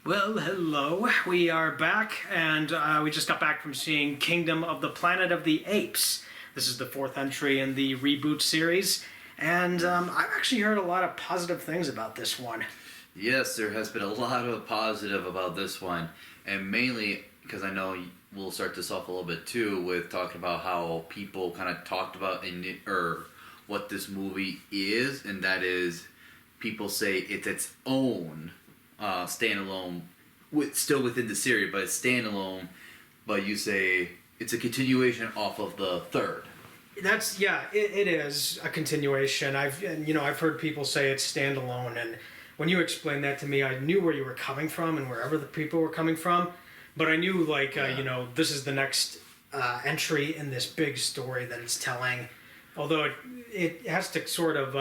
Well, hello. We are back, and we just got back from seeing Kingdom of the Planet of the Apes. This is the fourth entry in the reboot series, and I've actually heard a lot of positive things about this one. Yes, there has been a lot of positive about this one, and mainly because I know we'll start this off a little bit too with talking about how people kind of talked about or what this movie is, and that is people say it's its own standalone, still within the series, but it's standalone. But you say it's a continuation off of the third. It is a continuation. I've heard people say it's standalone, and when you explained that to me, I knew where you were coming from and wherever the people were coming from. But I knew, this is the next entry in this big story that it's telling. Although it has to sort of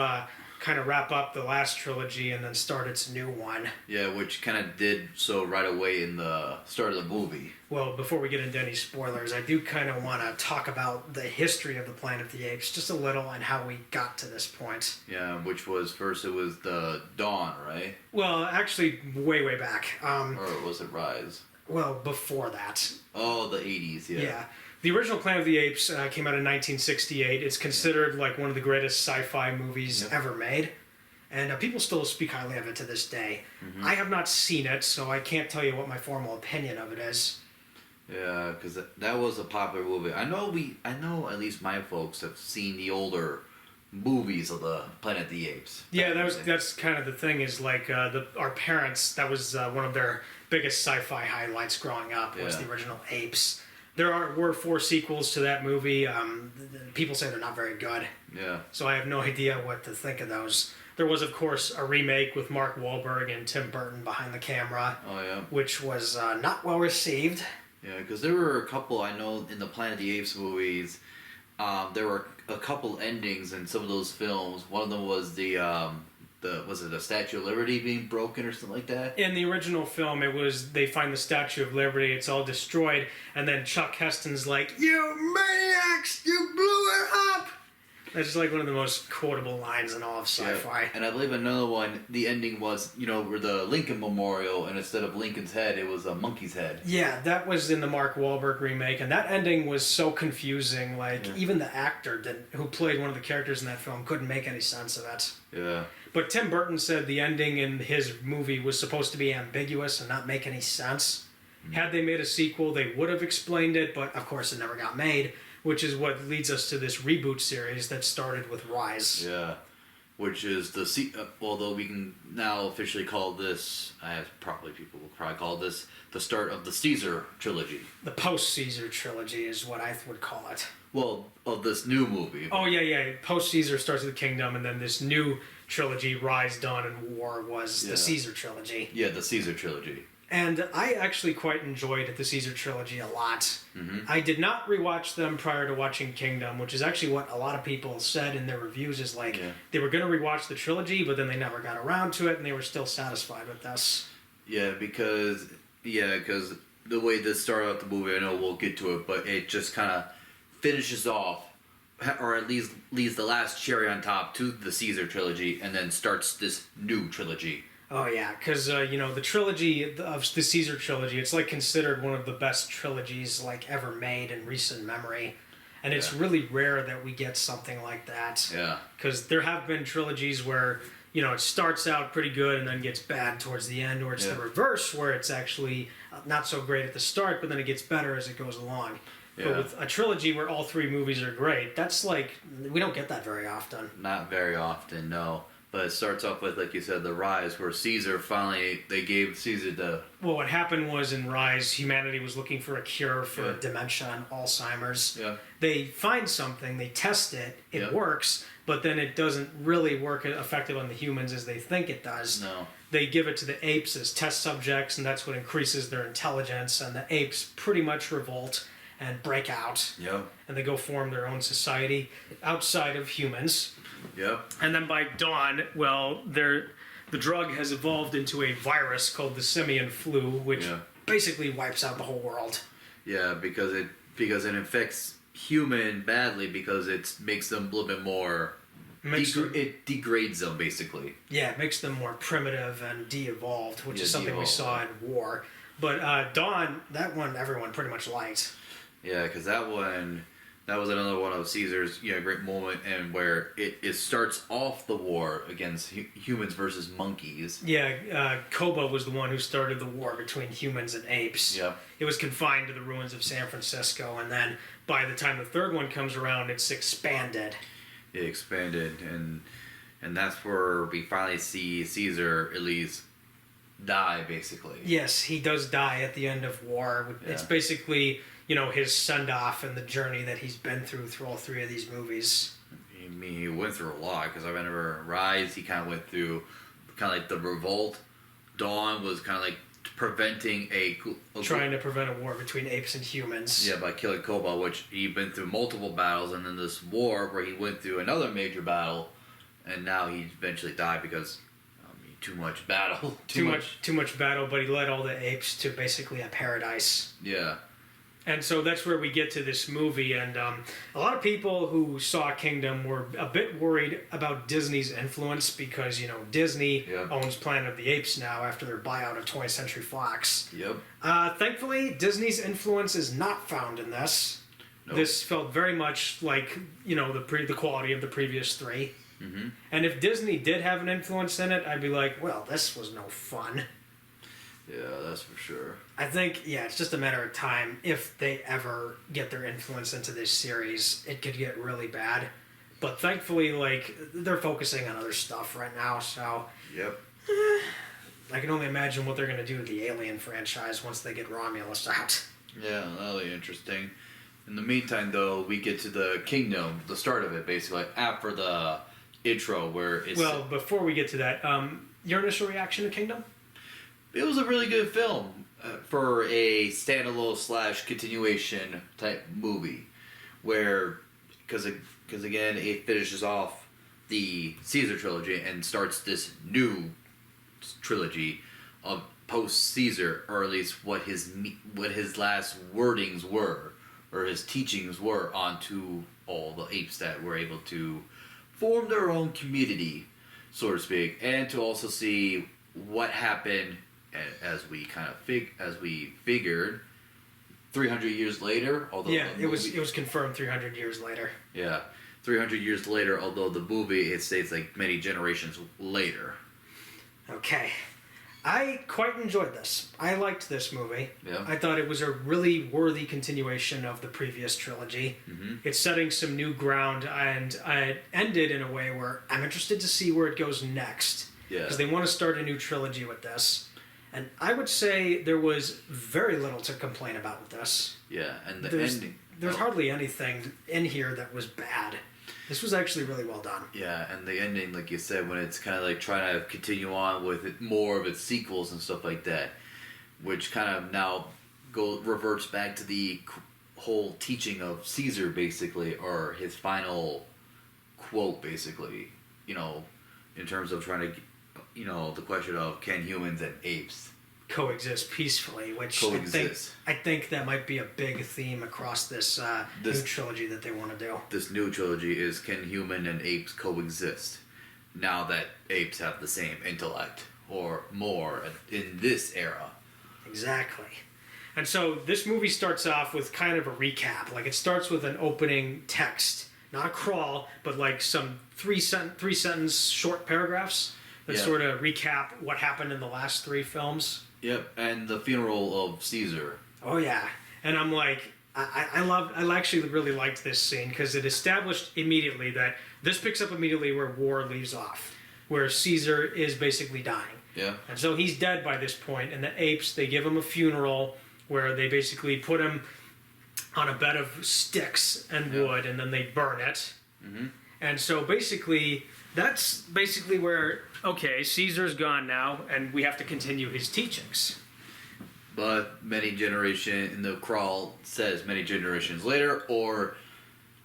kind of wrap up the last trilogy and then start its new one. Yeah, which kind of did so right away in the start of the movie. Well, before we get into any spoilers, I do kind of want to talk about the history of the Planet of the Apes just a little and how we got to this point. Yeah, which was first it was the Dawn, right? Well, actually, way back. Or was it Rise? Well, before that. Oh, the 80s, yeah. Yeah. The original Planet of the Apes came out in 1968. It's considered like one of the greatest sci-fi movies ever made. And people still speak highly of it to this day. Mm-hmm. I have not seen it, so I can't tell you what my formal opinion of it is. Yeah, because that was a popular movie. I know at least my folks have seen the older movies of the Planet of the Apes. Yeah, that's kind of the thing is like our parents, that was one of their biggest sci-fi highlights growing up was the original Apes. There were 4 sequels to that movie. People say they're not very good. Yeah. So I have no idea what to think of those. There was, of course, a remake with Mark Wahlberg and Tim Burton behind the camera. Oh, yeah. Which was not well received. Yeah, because there were a couple, I know, in the Planet of the Apes movies, there were a couple endings in some of those films. One of them was was it the Statue of Liberty being broken or something like that? In the original film, it was they find the Statue of Liberty, it's all destroyed, and then Chuck Heston's like, "You maniacs, you blew it up!" That's just like one of the most quotable lines in all of sci-fi. Yeah. And I believe another one, the ending was, where the Lincoln Memorial, and instead of Lincoln's head, it was a monkey's head. Yeah, that was in the Mark Wahlberg remake, and that ending was so confusing. Even the actor who played one of the characters in that film couldn't make any sense of it. Yeah. But Tim Burton said the ending in his movie was supposed to be ambiguous and not make any sense. Mm-hmm. Had they made a sequel, they would have explained it, but of course it never got made, which is what leads us to this reboot series that started with Rise. Yeah, which is although we can now officially call this, people will probably call this the start of the Caesar trilogy. The post-Caesar trilogy is what I would call it. Well, of this new movie. Oh, yeah. Post-Caesar starts with the Kingdom, and then this new trilogy, Rise, Dawn, and War, was the Caesar trilogy. Yeah, the Caesar trilogy. And I actually quite enjoyed the Caesar trilogy a lot. Mm-hmm. I did not rewatch them prior to watching Kingdom, which is actually what a lot of people said in their reviews is they were going to rewatch the trilogy, but then they never got around to it, and they were still satisfied with this. Yeah, because the way this started out the movie, I know we'll get to it, but it just kind of finishes off, or at least leaves the last cherry on top to the Caesar trilogy, and then starts this new trilogy. Oh yeah, because the trilogy of the Caesar trilogy, it's like considered one of the best trilogies like ever made in recent memory, and it's really rare that we get something like that. Yeah. Because there have been trilogies where it starts out pretty good and then gets bad towards the end, or it's the reverse where it's actually not so great at the start, but then it gets better as it goes along. Yeah. But with a trilogy where all 3 movies are great, that's we don't get that very often. Not very often, no. But it starts off with, like you said, the Rise, where Caesar they gave Caesar the... Well, what happened was in Rise, humanity was looking for a cure for dementia and Alzheimer's. Yeah. They find something, they test it, it works, but then it doesn't really work effective on the humans as they think it does. No. They give it to the apes as test subjects, and that's what increases their intelligence, and the apes pretty much revolt and break out. Yep. And they go form their own society outside of humans. Yep. And then by dawn, the drug has evolved into a virus called the simian flu, which basically wipes out the whole world. Yeah, because it infects human badly because it makes them a little bit more It degrades them basically. Yeah, it makes them more primitive and de-evolved, which is something we de-evolved. saw in War. But Dawn, that one everyone pretty much liked. Yeah, because that was another one of Caesar's great moment, and where it starts off the war against humans versus monkeys. Yeah, Koba was the one who started the war between humans and apes. Yeah. It was confined to the ruins of San Francisco, and then by the time the third one comes around, it's expanded. It expanded, and that's where we finally see Caesar at least die, basically. Yes, he does die at the end of War. It's Yeah. basically, his send-off and the journey that he's been through all three of these movies. I mean, he went through a lot, because I remember Rise, he kind of went through kind of like the revolt. Dawn was kind of like preventing Trying to prevent a war between apes and humans. Yeah, by killing Koba, which he'd been through multiple battles, and then this war where he went through another major battle, and now he eventually died because too much battle. Too much battle, but he led all the apes to basically a paradise. Yeah. And so that's where we get to this movie, and a lot of people who saw Kingdom were a bit worried about Disney's influence because, Disney owns Planet of the Apes now after their buyout of 20th Century Fox. Yep. Thankfully, Disney's influence is not found in this. Nope. This felt very much like, the quality of the previous three. Mm-hmm. And if Disney did have an influence in it, I'd be like, well, this was no fun. Yeah, that's for sure. I think, it's just a matter of time. If they ever get their influence into this series, it could get really bad. But thankfully, they're focusing on other stuff right now, so... Yep. I can only imagine what they're going to do with the Alien franchise once they get Romulus out. Yeah, that'll be interesting. In the meantime, though, we get to the Kingdom, the start of it, basically, after the intro, where it's... Well, before we get to that, your initial reaction to Kingdom? It was a really good film for a standalone / continuation type movie, where, because again, it finishes off the Caesar trilogy and starts this new trilogy of post Caesar, or at least what his last wordings were, or his teachings were onto all the apes that were able to form their own community, so to speak, and to also see what happened. As we figured, 300 years later, although it was confirmed 300 years later. Yeah, 300 years later, although the movie it states like many generations later. Okay, I quite enjoyed this. I liked this movie. Yeah. I thought it was a really worthy continuation of the previous trilogy. Mm-hmm. It's setting some new ground, and it ended in a way where I'm interested to see where it goes next. Yeah. Because they want to start a new trilogy with this. And I would say there was very little to complain about with this. Yeah, and the ending. There's hardly anything in here that was bad. This was actually really well done. Yeah, and the ending, like you said, when it's kind of like trying to continue on with it, more of its sequels and stuff like that, which kind of now reverts back to the whole teaching of Caesar, basically, or his final quote, basically, in terms of trying to, the question of can humans and apes coexist peacefully, which I think that might be a big theme across this new trilogy that they want to do. This new trilogy is can human and apes coexist now that apes have the same intellect or more in this era. Exactly. And so this movie starts off with kind of a recap. It starts with an opening text, not a crawl, but some three sentence short paragraphs that sort of recap what happened in the last three films. Yep, and the funeral of Caesar. Oh yeah, and I'm like, I actually really liked this scene because it established immediately that this picks up immediately where War leaves off, where Caesar is basically dying. Yeah. And so he's dead by this point, and the apes, they give him a funeral where they basically put him on a bed of sticks and wood, and then they burn it. Mm-hmm. And so basically, that's basically where, okay, Caesar's gone now, and we have to continue his teachings. But in the crawl says many generations later, or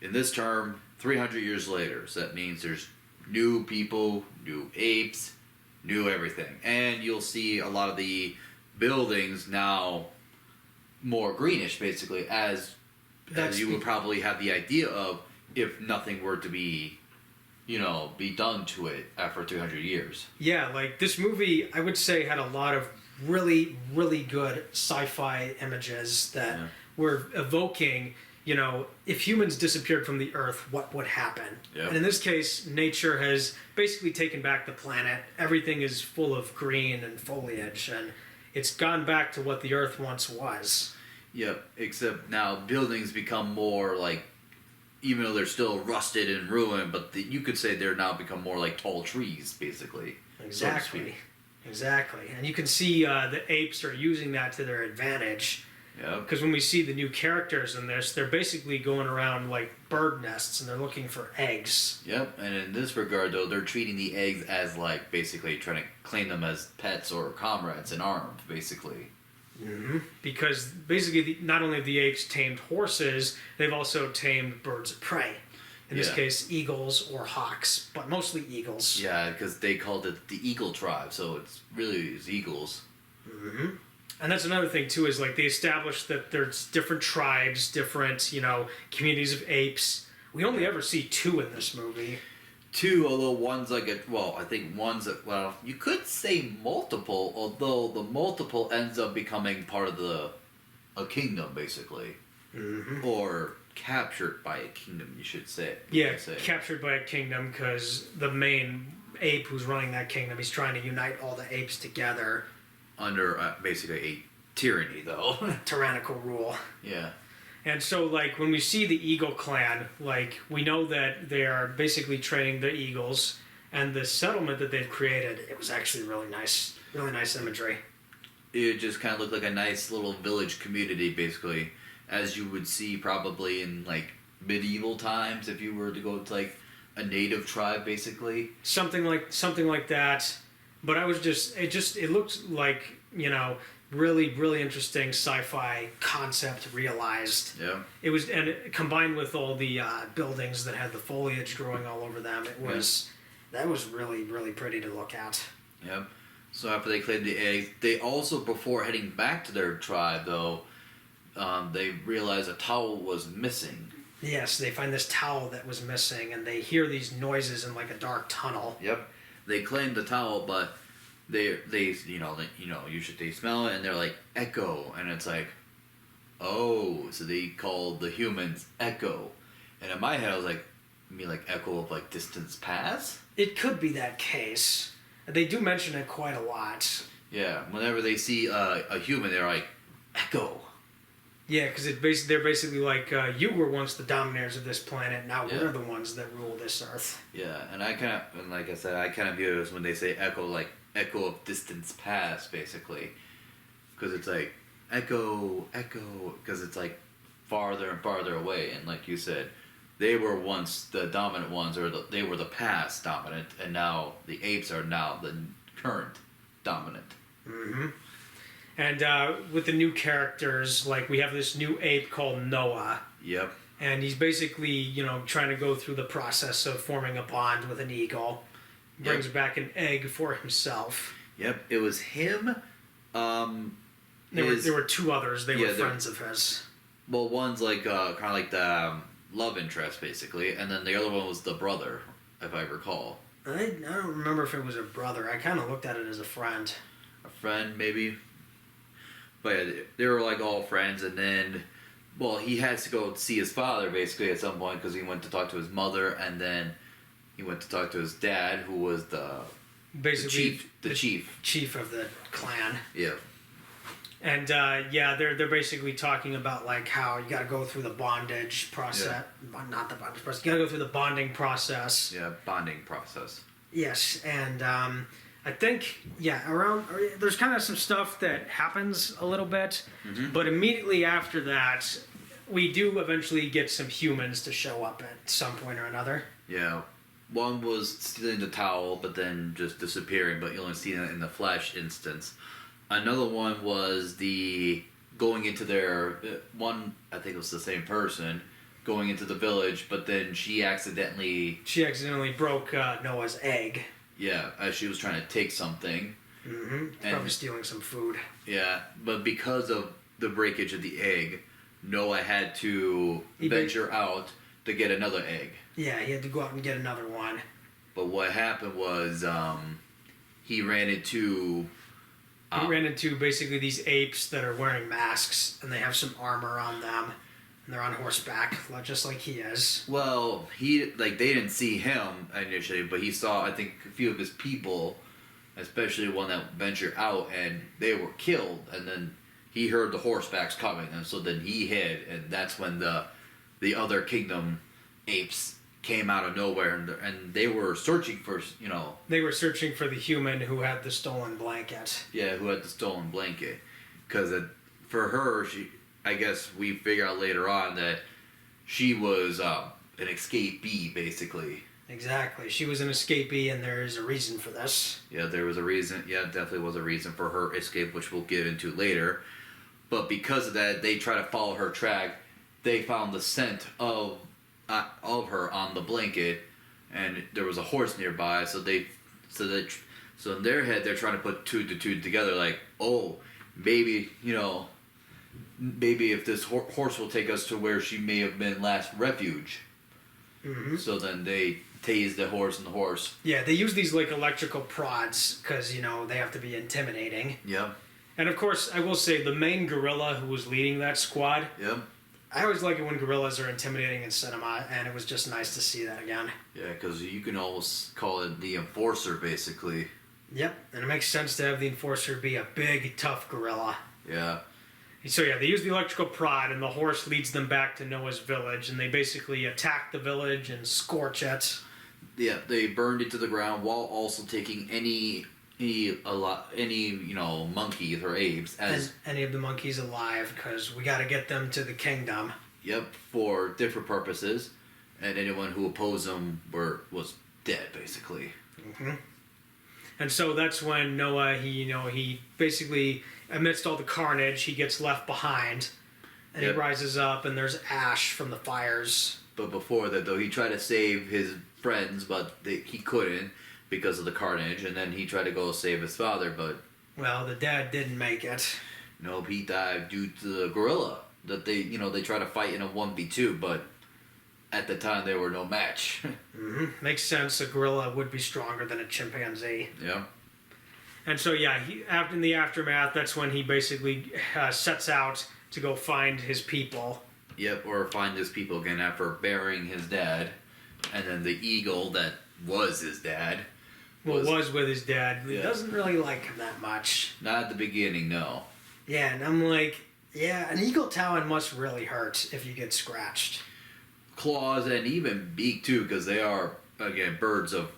in this term, 300 years later. So that means there's new people, new apes, new everything. And you'll see a lot of the buildings now more greenish, basically, as you would probably have the idea of if nothing were to be be done to it after 300 years. Yeah, like this movie, I would say, had a lot of really, really good sci-fi images that were evoking, if humans disappeared from the Earth, what would happen? Yep. And in this case, nature has basically taken back the planet. Everything is full of green and foliage, and it's gone back to what the Earth once was. Yep, except now buildings become more like, even though they're still rusted and ruined, but you could say they're now become more like tall trees, basically. Exactly. So to speak. Exactly. And you can see the apes are using that to their advantage. Yep. Because when we see the new characters in this, they're basically going around like bird nests and they're looking for eggs. Yep, and in this regard, though, they're treating the eggs as like basically trying to claim them as pets or comrades in arms, basically. Mm-hmm. Because basically, not only have the apes tamed horses, they've also tamed birds of prey. In this case, eagles or hawks, but mostly eagles. Yeah, because they called it the eagle tribe, so it's really eagles. Mm-hmm. And that's another thing too, is like they established that there's different tribes, different, communities of apes. We only ever see 2 in this movie. 2, although one's like I think one's you could say multiple, although the multiple ends up becoming part of a kingdom, basically. Mm-hmm. Or captured by a kingdom, you should say. Captured by a kingdom, because the main ape who's running that kingdom, he's trying to unite all the apes together. Under basically a tyranny, though. Tyrannical rule. Yeah. And so, like, when we see the Eagle Clan, like, we know that they are basically training the eagles, and the settlement that they've created, it was actually really nice imagery. It just kind of looked like a nice little village community, basically, as you would see probably in, like, medieval times, if you were to go to, like, a native tribe, basically. Something like that. But it looked like, really, really interesting sci-fi concept realized. Yeah. It was, and combined with all the buildings that had the foliage growing all over them, that was really, really pretty to look at. Yep. So after they claimed the eggs, they also, before heading back to their tribe, though, they realized a towel was missing. Yes, they find this towel that was missing, and they hear these noises in like a dark tunnel. Yep. They claimed the towel, but they smell it and they're like echo, and it's like, oh, so they called the humans echo, and in my head I was like, you mean like echo of like distance past? It could be that case. They do mention it quite a lot. Yeah, whenever they see a human, they're like echo. Yeah, because they're basically like, you were once the dominators of this planet, now we're the ones that rule this Earth. Yeah, and like I said, I kind of view it as when they say echo, like echo of distance past, basically. Because it's like, echo, because it's like farther and farther away, and like you said, they were once the dominant ones, or they were the past dominant, and now the apes are now the current dominant. Mm-hmm. And with the new characters, like we have this new ape called Noah. Yep. And he's basically, trying to go through the process of forming a bond with an eagle. Brings back an egg for himself. Yep, it was him. There were 2 others. They were friends of his. Well, one's like kind of like the love interest, basically, and then the other one was the brother, if I recall. I don't remember if it was a brother. I kind of looked at it as a friend. A friend, maybe. But yeah, they were like all friends, and then, well, he has to go see his father basically at some point because he went to talk to his mother, and then he went to talk to his dad, who was the chief of the clan. Yeah. And they're basically talking about like how you got to go through the bondage process, not the bondage process. You got to go through the bonding process. Yeah, bonding process. Yes, and I think there's kind of some stuff that happens a little bit, but immediately after that, we do eventually get some humans to show up at some point or another. Yeah. One was stealing the towel, but then just disappearing, but you only see it in the flash instance. Another one was going into their one. I think it was the same person going into the village, but then she accidentally broke Noah's egg. Yeah, as she was trying to take something. Mm-hmm. Probably stealing some food. Yeah, but because of the breakage of the egg, Noah had to venture out to get another egg. Yeah, he had to go out and get another one. But what happened was he ran into He ran into basically these apes that are wearing masks, and they have some armor on them, and they're on horseback, just like he is. well, he they didn't see him initially, but he saw I think a few of his people, especially one that ventured out, and they were killed. And then he heard the horsebacks coming, and so then he hid, and that's when the other kingdom apes came out of nowhere, and they were searching for They were searching for the human who had the stolen blanket. who had the stolen blanket, because for her I guess we figure out later on that she was an escapee basically. Exactly. She was an escapee, and there is a reason for this. Yeah, there was a reason. Yeah, definitely was a reason for her escape, which we'll get into later. But because of that, they try to follow her track. They found the scent of her on the blanket, and there was a horse nearby. So in their head, they're trying to put two to two together. Like, oh, maybe maybe if this horse will take us to where she may have been last refuge. Mm-hmm. So then they tase the horse, and the horse. Yeah, they use these like electrical prods because they have to be intimidating. Yep. And of course, I will say the main gorilla who was leading that squad. Yep. I always like it when gorillas are intimidating in cinema, and it was just nice to see that again. Yeah, because you can almost call it the enforcer, basically. Yep, and it makes sense to have the enforcer be a big, tough gorilla. Yeah. So yeah, they use the electrical prod, and the horse leads them back to Noah's village, and they basically attack the village and scorch it. Yeah, they burned it to the ground while also taking any monkeys or apes as any of the monkeys alive, because we got to get them to the kingdom. Yep, for different purposes, and anyone who opposed them was dead basically. Mm-hmm. And so that's when Noah, he basically, amidst all the carnage, he gets left behind, and Yep. he rises up, and there's ash from the fires. But before that, though, he tried to save his friends, but he couldn't because of the carnage, and then he tried to go save his father, but Well, the dad didn't make it. nope, he died due to the gorilla that they try to fight in a 1v2, but at the time they were no match. Mm-hmm. Makes sense. A gorilla would be stronger than a chimpanzee. Yeah. And so, yeah, in the aftermath, that's when he basically sets out to go find his people. Yep, or find his people again after burying his dad, and then the eagle that was his dad. Was with his dad. He Yeah. doesn't really like him that much. Not at the beginning, no. Yeah, and I'm like, yeah, an eagle talon must really hurt if you get scratched. Claws and even beak too, because they are again birds of,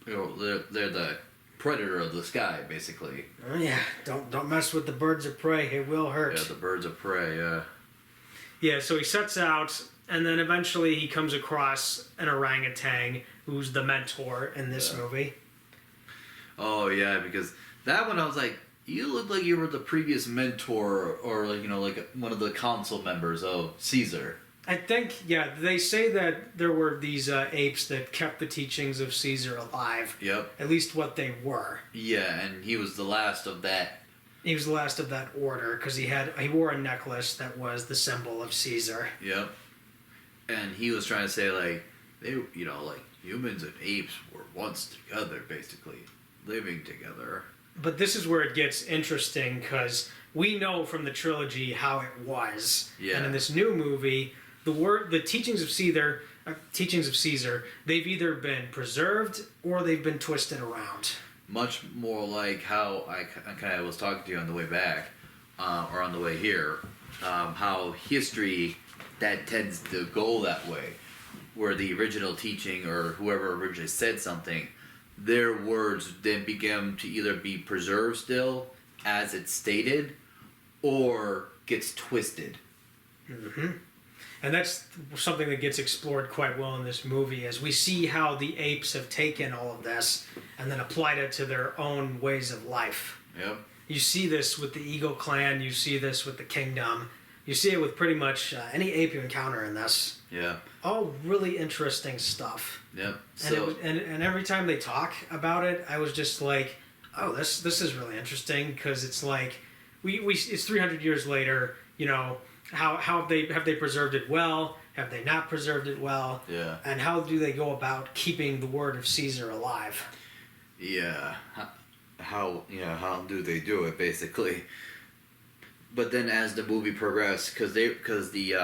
they're the predator of the sky basically. Oh yeah, don't mess with the birds of prey. It will hurt. Yeah, the birds of prey. Yeah. Yeah, so he sets out, and then eventually he comes across an orangutan who's the mentor in this movie. Oh yeah, because that one I was like, you look like you were the previous mentor, or like one of the council members of Caesar. I think, yeah, they say that there were these apes that kept the teachings of Caesar alive. Yep. At least what they were. Yeah, and he was the last of that. He was the last of that order because he wore a necklace that was the symbol of Caesar. Yep. And he was trying to say like they, like humans and apes were once together, basically living together. But this is where it gets interesting because we know from the trilogy how it was. Yeah. And in this new movie, the teachings of Caesar, they've either been preserved or they've been twisted around. Much more like how I kind of was talking to you on the way back, or on the way here, how history that tends to go that way, where the original teaching or whoever originally said something, their words then begin to either be preserved still as it's stated, or gets twisted. Mm-hmm. And that's something that gets explored quite well in this movie, as we see how the apes have taken all of this and then applied it to their own ways of life. Yep. You see this with the Eagle Clan, you see this with the Kingdom, you see it with pretty much any ape you encounter in this. Yeah. All really interesting stuff. Yep. And every time they talk about it, I was just like, oh, this is really interesting, because it's like it's 300 years later. How have they preserved it well? Have they not preserved it well? Yeah. And how do they go about keeping the word of Caesar alive? Yeah. How do they do it basically? But then as the movie progressed, because the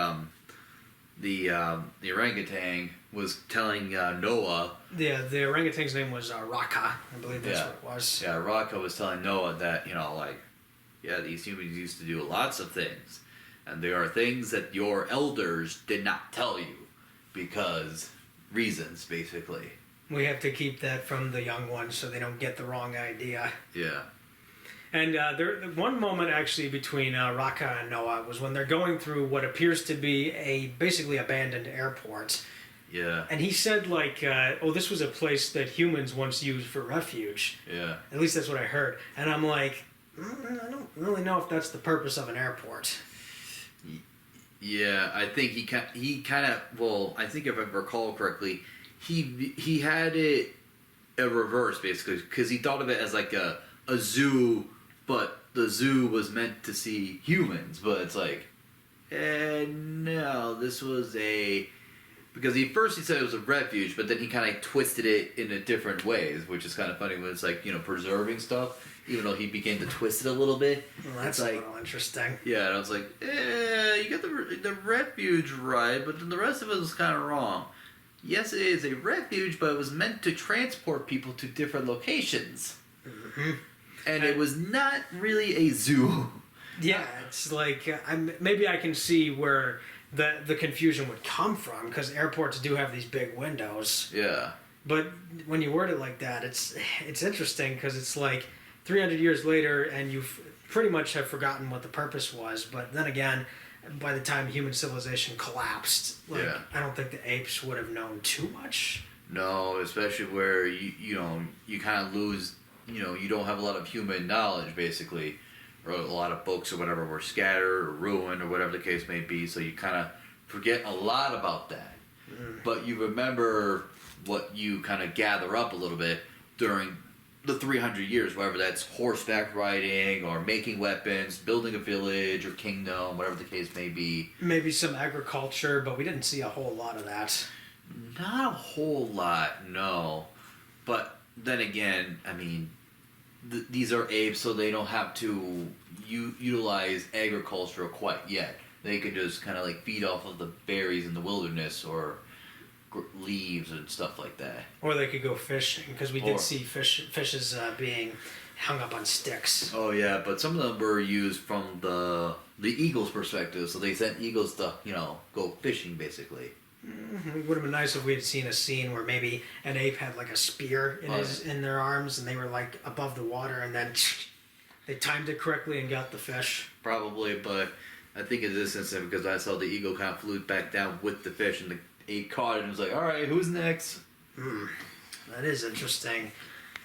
orangutan was telling Noah. Yeah, the orangutan's name was Raka. I believe that's what it was. Yeah, Raka was telling Noah that these humans used to do lots of things, and there are things that your elders did not tell you because reasons basically. We have to keep that from the young ones so they don't get the wrong idea. Yeah. And one moment actually between Raka and Noah was when they're going through what appears to be a basically abandoned airport. Yeah. And he said this was a place that humans once used for refuge. Yeah. At least that's what I heard. And I'm like, I don't really know if that's the purpose of an airport. Yeah, I think he kind of I think if I recall correctly, he had it a reverse basically because he thought of it as like a zoo, but the zoo was meant to see humans, but it's like, no, this was because he said it was a refuge, but then he kind of twisted it in a different ways, which is kind of funny when it's like, preserving stuff, even though he began to twist it a little bit. Well, that's a little interesting. Yeah, and I was like, you got the refuge right, but then the rest of it was kind of wrong. Yes, it is a refuge, but it was meant to transport people to different locations. Mm-hmm. And it was not really a zoo. Yeah, it's like, maybe I can see where the confusion would come from, because airports do have these big windows. Yeah. But when you word it like that, it's interesting, because it's like 300 years later, and you pretty much have forgotten what the purpose was. But then again, by the time human civilization collapsed, I don't think the apes would have known too much. No, especially where you kind of lose, you don't have a lot of human knowledge basically, or a lot of books or whatever were scattered or ruined or whatever the case may be. So you kind of forget a lot about that, but you remember what you kind of gather up a little bit during the 300 years, whether that's horseback riding or making weapons, building a village or kingdom, whatever the case may be. Maybe some agriculture, but we didn't see a whole lot of that. Not a whole lot, no. But then again, I mean, these are apes, so they don't have to utilize agriculture quite yet. They can just kind of like feed off of the berries in the wilderness or leaves and stuff like that. Or they could go fishing, because we did see fishes being hung up on sticks. Oh yeah, but some of them were used from the eagle's perspective, so they sent eagles to go fishing basically. Mm-hmm. It would have been nice if we had seen a scene where maybe an ape had like a spear in their arms, and they were like above the water, and then they timed it correctly and got the fish. Probably, but I think in this instance, because I saw the eagle kind of flew back down with the fish, and the ape caught it and was like, all right, who's next? That is interesting.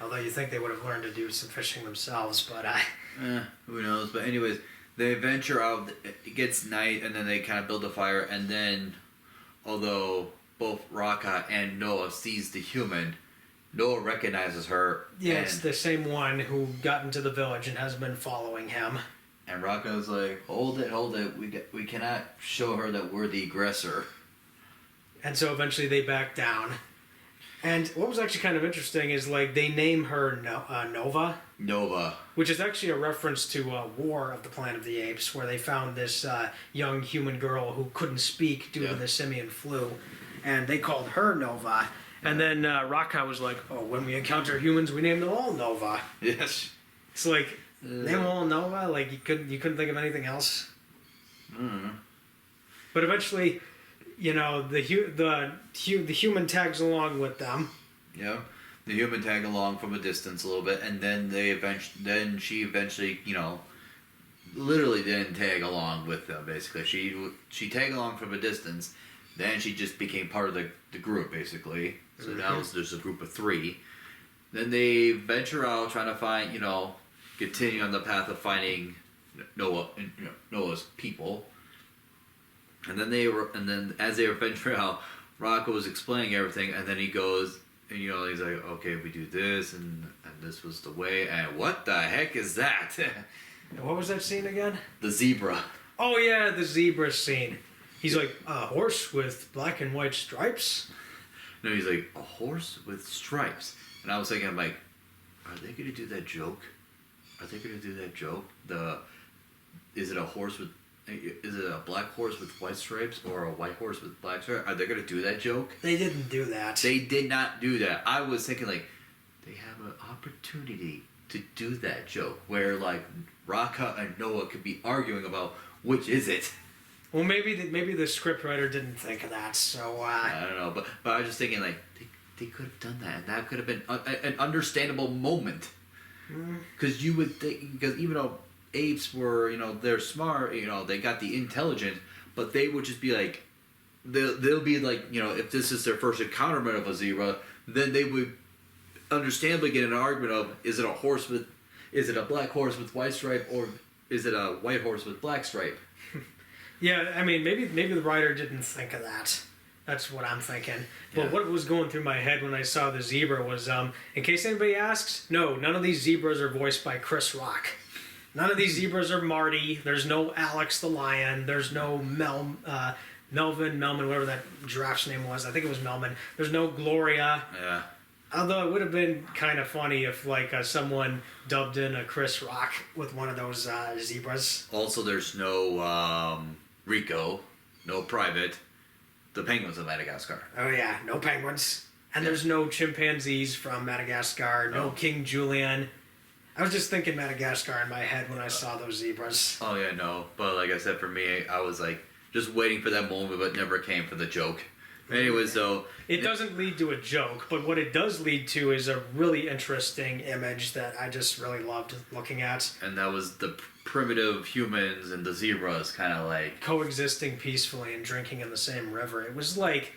Although you think they would have learned to do some fishing themselves, but who knows? But anyways, they venture out, it gets night, and then they kind of build a fire, and then, although both Raka and Noah sees the human, Noah recognizes her. Yeah, it's the same one who got into the village and has been following him. And Raka's like, hold it, we cannot show her that we're the aggressor. And so eventually they back down. And what was actually kind of interesting is they name her Nova. Nova. Which is actually a reference to War of the Planet of the Apes, where they found this young human girl who couldn't speak due to the simian flu. And they called her Nova. And then Raka was like, oh, when we encounter humans, we name them all Nova. Yes. It's like, name them all Nova? Like, you couldn't think of anything else? But eventually, the human tags along with them. Yeah, the human tag along from a distance a little bit, and then she eventually, literally didn't tag along with them. Basically, she tagged along from a distance. Then she just became part of the group, basically. So now there's a group of 3. Then they venture out trying to find, continue on the path of finding Noah's people. And then as they were venturing out, Rocco was explaining everything, and then he goes, and he's like, okay, we do this, and this was the way, and what the heck is that? What was that scene again? The zebra. Oh yeah, the zebra scene. He's like, a horse with black and white stripes? No, he's like, a horse with stripes. And I was thinking, I'm like, are they going to do that joke? Are they going to do that joke? Is it a black horse with white stripes or a white horse with black stripes? Are they going to do that joke? They didn't do that. They did not do that. I was thinking, like, they have an opportunity to do that joke where, like, Raka and Noah could be arguing about which is it. Well, maybe the scriptwriter didn't think of that, so... I don't know, but I was just thinking, like, they could have done that, and that could have been an understandable moment. Because you would think, because even though apes were, they're smart, they got the intelligence, but they would just be like, they'll be like, if this is their first encounter of a zebra, then they would understandably get an argument of, is it a black horse with white stripe, or is it a white horse with black stripe? Yeah, I mean, maybe the writer didn't think of that. That's what I'm thinking. But Yeah. what was going through my head when I saw the zebra was, in case anybody asks, no, none of these zebras are voiced by Chris Rock. None of these zebras are Marty. There's no Alex the lion. There's no Melvin, whatever that giraffe's name was. I think it was Melvin. There's no Gloria. Yeah. Although it would have been kind of funny if, like, someone dubbed in a Chris Rock with one of those zebras. Also, there's no Rico, no Private, the penguins of Madagascar. Oh yeah, no penguins. And there's no chimpanzees from Madagascar, no King Julian. I was just thinking Madagascar in my head when I saw those zebras. Oh yeah, no. But like I said, for me, I was like just waiting for that moment, but never came for the joke. Anyways, so it doesn't lead to a joke, but what it does lead to is a really interesting image that I just really loved looking at. And that was the primitive humans and the zebras kind of like coexisting peacefully and drinking in the same river. It was like,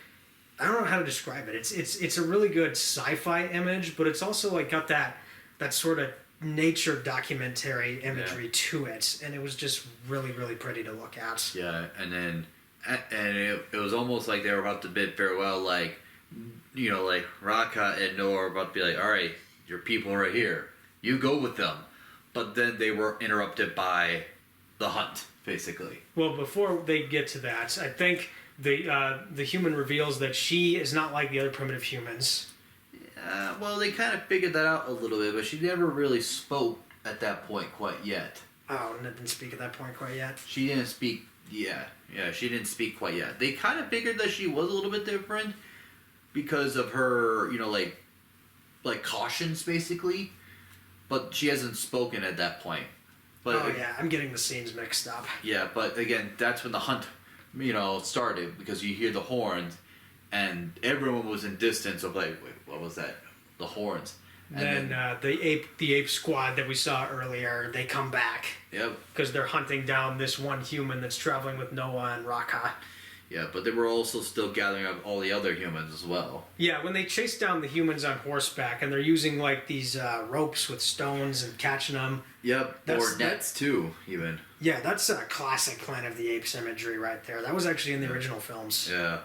I don't know how to describe it. It's a really good sci-fi image, but it's also like got that sort of nature documentary imagery to it, and it was just really, really pretty to look at. Yeah, and it was almost like they were about to bid farewell, like, like Raka and Noah were about to be like, all right, your people are here, you go with them. But then they were interrupted by the hunt, basically. Well, before they get to that, I think the human reveals that she is not like the other primitive humans. Well, they kind of figured that out a little bit, but she never really spoke at that point quite yet. Oh, and didn't speak at that point quite yet? She didn't speak, she didn't speak quite yet. They kind of figured that she was a little bit different because of her, like cautions, basically. But she hasn't spoken at that point. But I'm getting the scenes mixed up. Yeah, but again, that's when the hunt, started, because you hear the horns, and everyone was in distance of like, wait, what was that? The horns. And then the ape squad that we saw earlier, they come back. Yep. Because they're hunting down this one human that's traveling with Noah and Raka. Yeah, but they were also still gathering up all the other humans as well. Yeah, when they chase down the humans on horseback, and they're using like these ropes with stones and catching them. Yep, or nets too, even. Yeah, that's a classic Planet of the Apes imagery right there. That was actually in the original films. Yeah.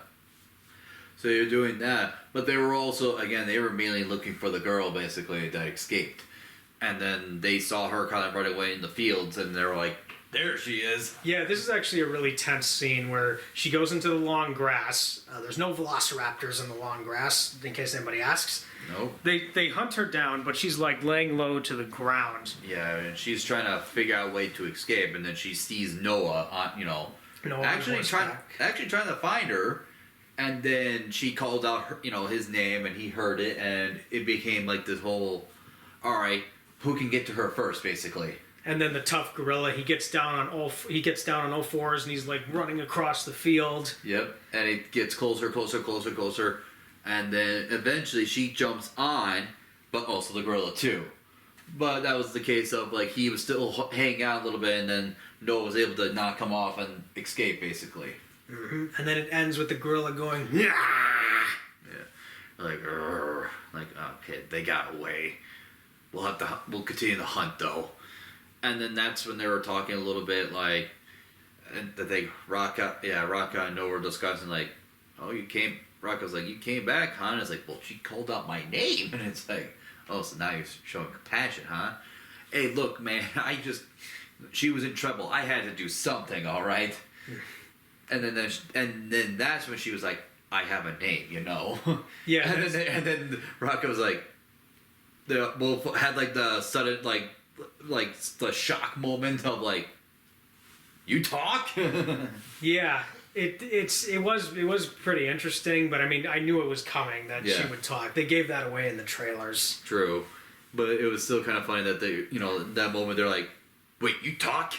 So you're doing that, but they were also, again, they were mainly looking for the girl, basically, that escaped. And then they saw her kind of run away in the fields, and they were like, there she is. Yeah, this is actually a really tense scene where she goes into the long grass. There's no velociraptors in the long grass, in case anybody asks. Nope. They hunt her down, but she's like laying low to the ground. Yeah, and she's trying to figure out a way to escape, and then she sees Noah on, Noah actually trying to find her, and then she called out her, his name, and he heard it, and it became like this whole, all right, who can get to her first, basically. And then the tough gorilla, he gets down on all fours, and he's like running across the field. Yep, and it gets closer, and then eventually she jumps on, but also the gorilla too. But that was the case of like he was still hanging out a little bit, and then Noah was able to knock him off and escape basically. Mm-hmm. And then it ends with the gorilla going, yeah, like okay, they got away. We'll continue the hunt though. And then that's when they were talking a little bit, like, and I think Raka and Noah were discussing, like, oh, Raka's like, you came back, huh? And it's like, well, she called out my name. And it's like, oh, so now you're showing compassion, huh? Hey, look, man, she was in trouble. I had to do something, all right? and then that's when she was like, I have a name, you know. Yeah. and then Rocco was like, they both had like the sudden like the shock moment of like, you talk. Yeah. It was pretty interesting, but I mean, I knew it was coming that she would talk. They gave that away in the trailers. True, but it was still kind of funny that they, that moment they're like, wait, you talk?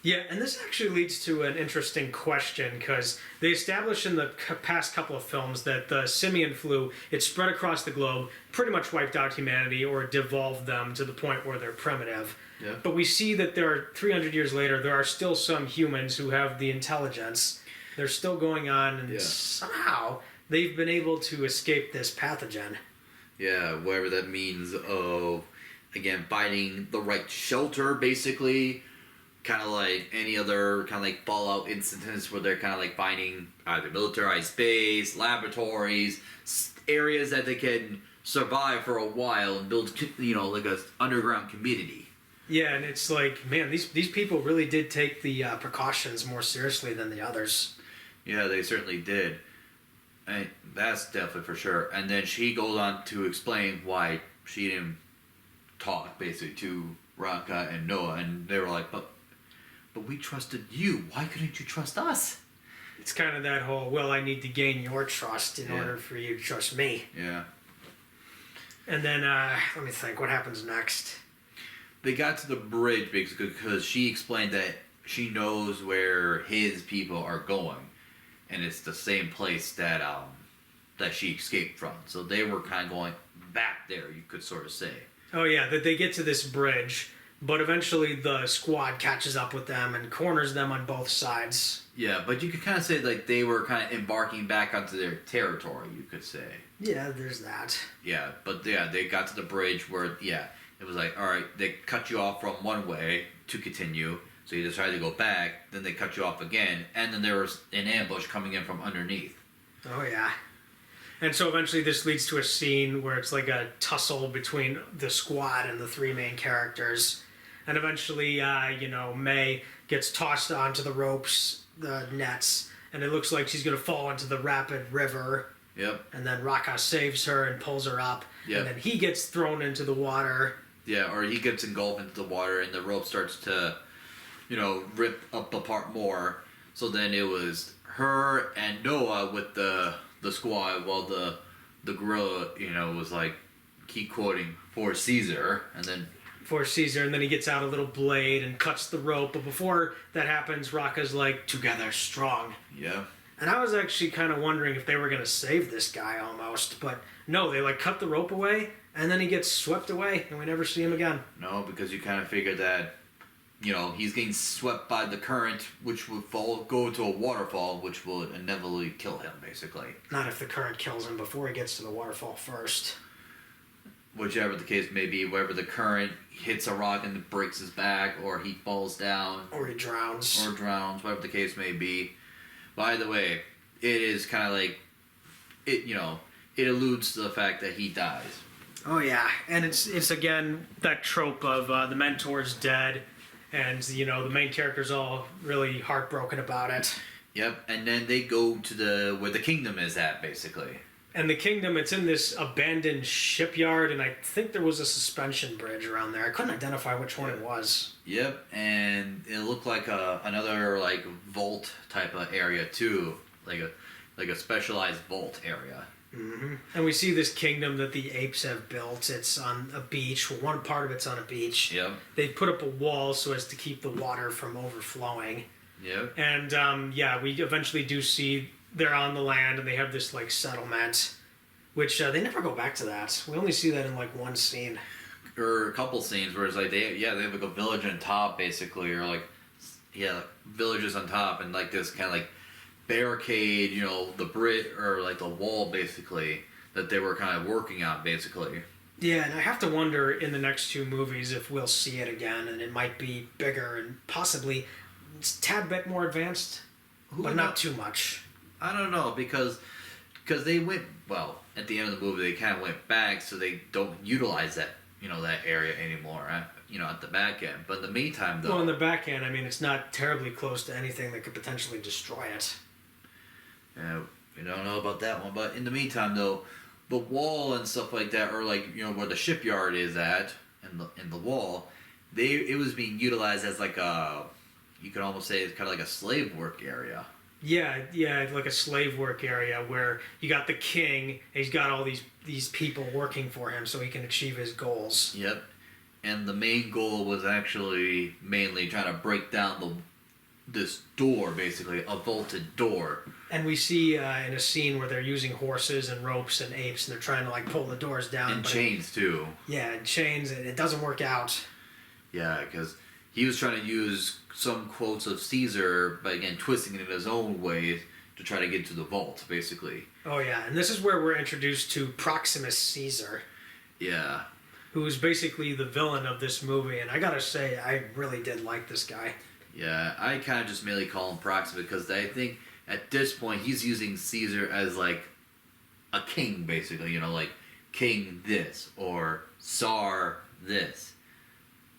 Yeah, and this actually leads to an interesting question, because they established in the past couple of films that the simian flu, it spread across the globe, pretty much wiped out humanity or devolved them to the point where they're primitive. Yeah. But we see that 300 years later, there are still some humans who have the intelligence. They're still going on, and somehow they've been able to escape this pathogen. Yeah, whatever that means of, again, finding the right shelter, basically. Kind of like any other kind of like Fallout incidents where they're kind of like finding either militarized base, laboratories, areas that they can survive for a while and build, like a underground community. Yeah, and it's like, man, these people really did take the precautions more seriously than the others. Yeah, they certainly did. And that's definitely for sure. And then she goes on to explain why she didn't talk, basically, to Raka and Noah. And they were like, but we trusted you. Why couldn't you trust us? It's kind of that whole, well, I need to gain your trust in order for you to trust me. Yeah. And then, let me think, what happens next? They got to the bridge, basically, because she explained that she knows where his people are going. And it's the same place that she escaped from. So they were kind of going back there, you could sort of say. Oh, yeah, that they get to this bridge, but eventually the squad catches up with them and corners them on both sides. Yeah, but you could kind of say like they were kind of embarking back onto their territory, you could say. Yeah, there's that. Yeah, but they got to the bridge where, it was like, all right, they cut you off from one way to continue. So you decided to go back, then they cut you off again, and then there was an ambush coming in from underneath. Oh, yeah. And so eventually this leads to a scene where it's like a tussle between the squad and the three main characters. And eventually, May gets tossed onto the ropes, the nets, and it looks like she's going to fall into the rapid river. Yep. And then Raka saves her and pulls her up. Yep. And then he gets thrown into the water. Yeah, or he gets engulfed into the water and the rope starts to, rip up apart more. So then it was her and Noah with the squad while the gorilla, was like, keep quoting, for Caesar, and then... For Caesar, and then he gets out a little blade and cuts the rope. But before that happens, Raka's like, together strong. Yeah. And I was actually kind of wondering if they were going to save this guy almost. But no, they like cut the rope away, and then he gets swept away, and we never see him again. No, because you kind of figure that, he's getting swept by the current, which would go to a waterfall, which would inevitably kill him, basically. Not if the current kills him before he gets to the waterfall first. Whichever the case may be, whether the current hits a rock and breaks his back, or he falls down. Or he drowns. Or drowns, whatever the case may be. By the way, it is kind of like, it alludes to the fact that he dies. Oh yeah, and it's again that trope of the mentor's dead, and the main character's all really heartbroken about it. Yep, and then they go to where the kingdom is at, basically. And the kingdom, it's in this abandoned shipyard, and I think there was a suspension bridge around there. I couldn't identify which one it was. Yep, and it looked like another like vault type of area too, like a specialized vault area. Mm-hmm. And we see this kingdom that the apes have built. It's on a beach. One part of it's on a beach. Yep. They put up a wall so as to keep the water from overflowing. Yep. And we eventually do see they're on the land and they have this like settlement, which they never go back to that. We only see that in like one scene. Or a couple scenes where it's like they have like a village on top basically, or like villages on top and like this kind of like barricade, the bridge or like the wall basically that they were kind of working on basically. Yeah, and I have to wonder in the next two movies if we'll see it again, and it might be bigger and possibly it's a tad bit more advanced, but not too much. I don't know because they went at the end of the movie they kind of went back, so they don't utilize that that area anymore. At the back end, but in the meantime though. Well, in the back end, I mean, it's not terribly close to anything that could potentially destroy it. Yeah, we don't know about that one. But in the meantime, though, the wall and stuff like that, or like where the shipyard is at, in the wall, it was being utilized as like a, you could almost say it's kind of like a slave work area. Yeah, like a slave work area where you got the king, and he's got all these people working for him so he can achieve his goals. Yep. And the main goal was actually mainly trying to break down this door, basically a vaulted door. And we see in a scene where they're using horses and ropes and apes, and they're trying to like pull the doors down. And chains too. Yeah, and chains, and it doesn't work out. Yeah, because he was trying to use some quotes of Caesar, but again, twisting it in his own way to try to get to the vault, basically. Oh yeah, and this is where we're introduced to Proximus Caesar. Yeah. Who's basically the villain of this movie, and I gotta say, I really did like this guy. Yeah, I kind of just mainly call him Proximus because I think at this point he's using Caesar as like a king, basically. Like king this or Tsar this,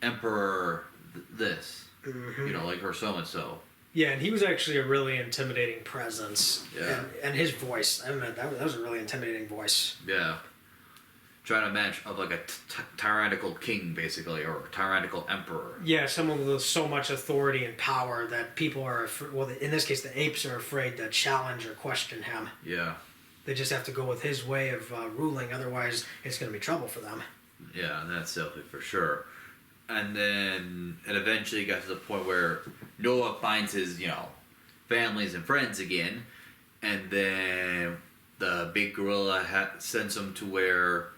emperor this. Mm-hmm. Like or so and so. Yeah, and he was actually a really intimidating presence. Yeah. And his voice, I mean, that was a really intimidating voice. Yeah. Trying to match up like a tyrannical king, basically, or tyrannical emperor. Yeah, someone with so much authority and power that people are, well, in this case, the apes are afraid to challenge or question him. Yeah. They just have to go with his way of ruling, otherwise it's going to be trouble for them. Yeah, that's definitely for sure. And then it eventually got to the point where Noah finds his, families and friends again, and then the big gorilla sends him to where,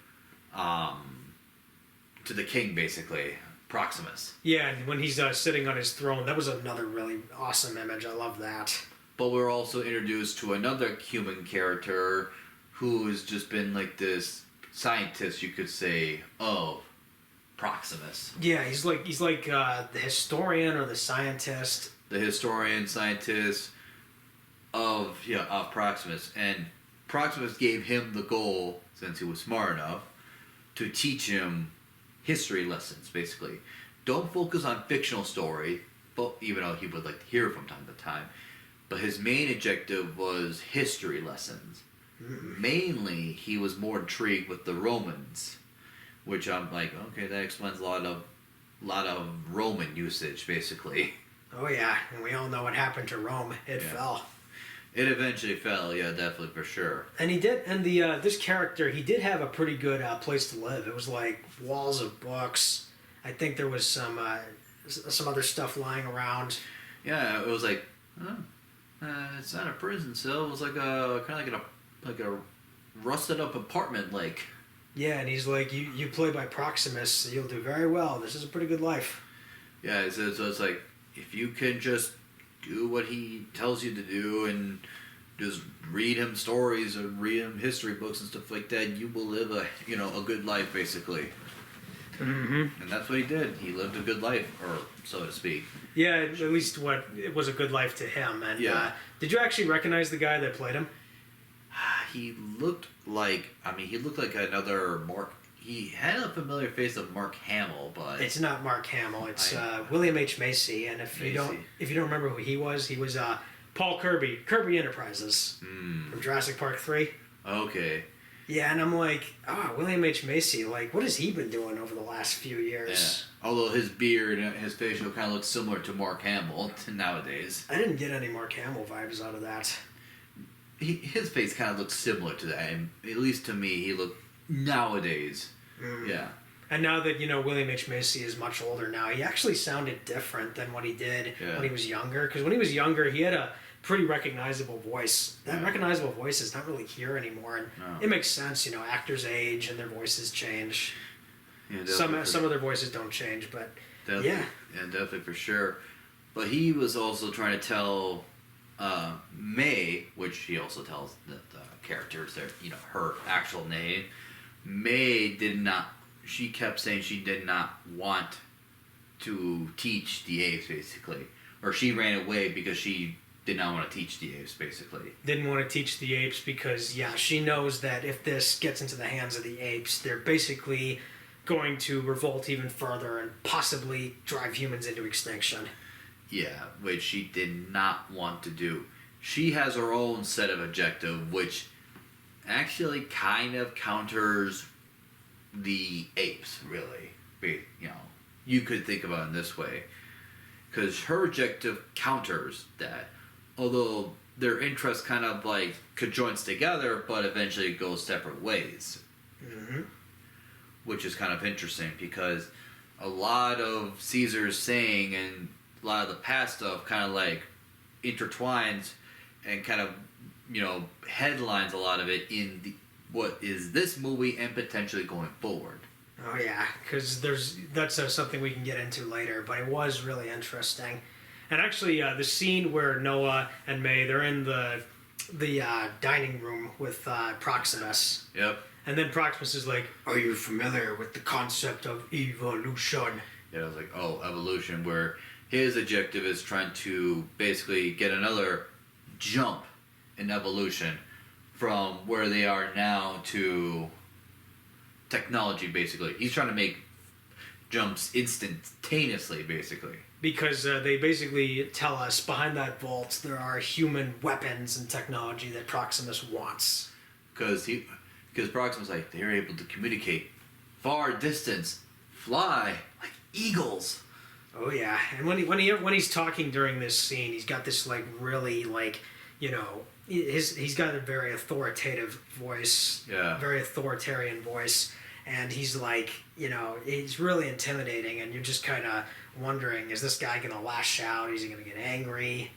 to the king, basically, Proximus. Yeah, and when he's sitting on his throne, that was another really awesome image. I love that. But we're also introduced to another human character who has just been like this scientist, you could say, of Proximus. Yeah, he's like the historian or the scientist. The historian, scientist of Proximus. And Proximus gave him the goal, since he was smart enough, to teach him history lessons, basically. Don't focus on fictional story, but even though he would like to hear from time to time. But his main objective was history lessons. Mm-hmm. Mainly, he was more intrigued with the Romans, which I'm like, okay, that explains a lot of Roman usage, basically. Oh yeah, and we all know what happened to Rome. It fell. It eventually fell, yeah, definitely, for sure. And he did, and this character, he did have a pretty good place to live. It was like walls of books. I think there was some other stuff lying around. Yeah, it was like, it's not a prison cell. It was like a kind of like a rusted up apartment, like. Yeah, and he's like, you play by Proximus, you'll do very well. This is a pretty good life. Yeah, so it's like, if you can just do what he tells you to do and just read him stories or read him history books and stuff like that, you will live a good life, basically. Mm-hmm. And that's what he did. He lived a good life, or so to speak. Yeah, at least it was a good life to him. And did you actually recognize the guy that played him? He looked like another Mark. He had a familiar face of Mark Hamill, but it's not Mark Hamill. It's William H. Macy. And if you don't remember who he was Paul Kirby Enterprises from Jurassic Park 3. Okay. Yeah, and I'm like, William H. Macy. Like, what has he been doing over the last few years? Yeah. Although his beard and his facial kind of looks similar to Mark Hamill nowadays. I didn't get any Mark Hamill vibes out of that. His face kind of looks similar to that, and at least to me, he looked nowadays. Yeah. And now that, William H. Macy is much older now, he actually sounded different than what he did when he was younger. Because when he was younger, he had a pretty recognizable voice. That recognizable voice is not really here anymore. And it makes sense, actors age and their voices change. Yeah, some of their voices don't change, but definitely, definitely for sure. But he was also trying to tell May, which he also tells the characters their her actual name. May did not. She kept saying she did not want to teach the apes, basically, or she ran away because she did not want to teach the apes, basically. Didn't want to teach the apes because she knows that if this gets into the hands of the apes, they're basically going to revolt even further and possibly drive humans into extinction. Yeah, which she did not want to do. she has her own set of objective, which actually kind of counters the apes, really. You could think about it in this way. Because her objective counters that, although their interests kind of like conjoins together, but eventually goes separate ways. Mm-hmm. Which is kind of interesting, because a lot of Caesar's saying and a lot of the past stuff kind of like intertwines and kind of, headlines a lot of it in what is this movie and potentially going forward. Oh yeah, because that's something we can get into later, but it was really interesting. And actually, the scene where Noah and May, they're in the dining room with Proximus. Yep. And then Proximus is like, "Are you familiar with the concept of evolution?" Yeah, I was like, oh, evolution, where his objective is trying to basically get another jump in evolution from where they are now to technology, basically. He's trying to make jumps instantaneously, basically. Because they basically tell us behind that vault there are human weapons and technology that Proximus wants. Because Proximus, like, they're able to communicate far distance, fly like eagles. Oh yeah, and when he's talking during this scene, he's got this like really like, he's got a very authoritative voice. Yeah. Very authoritarian voice, and he's like, he's really intimidating, and you're just kind of wondering, is this guy gonna lash out? Is he gonna get angry?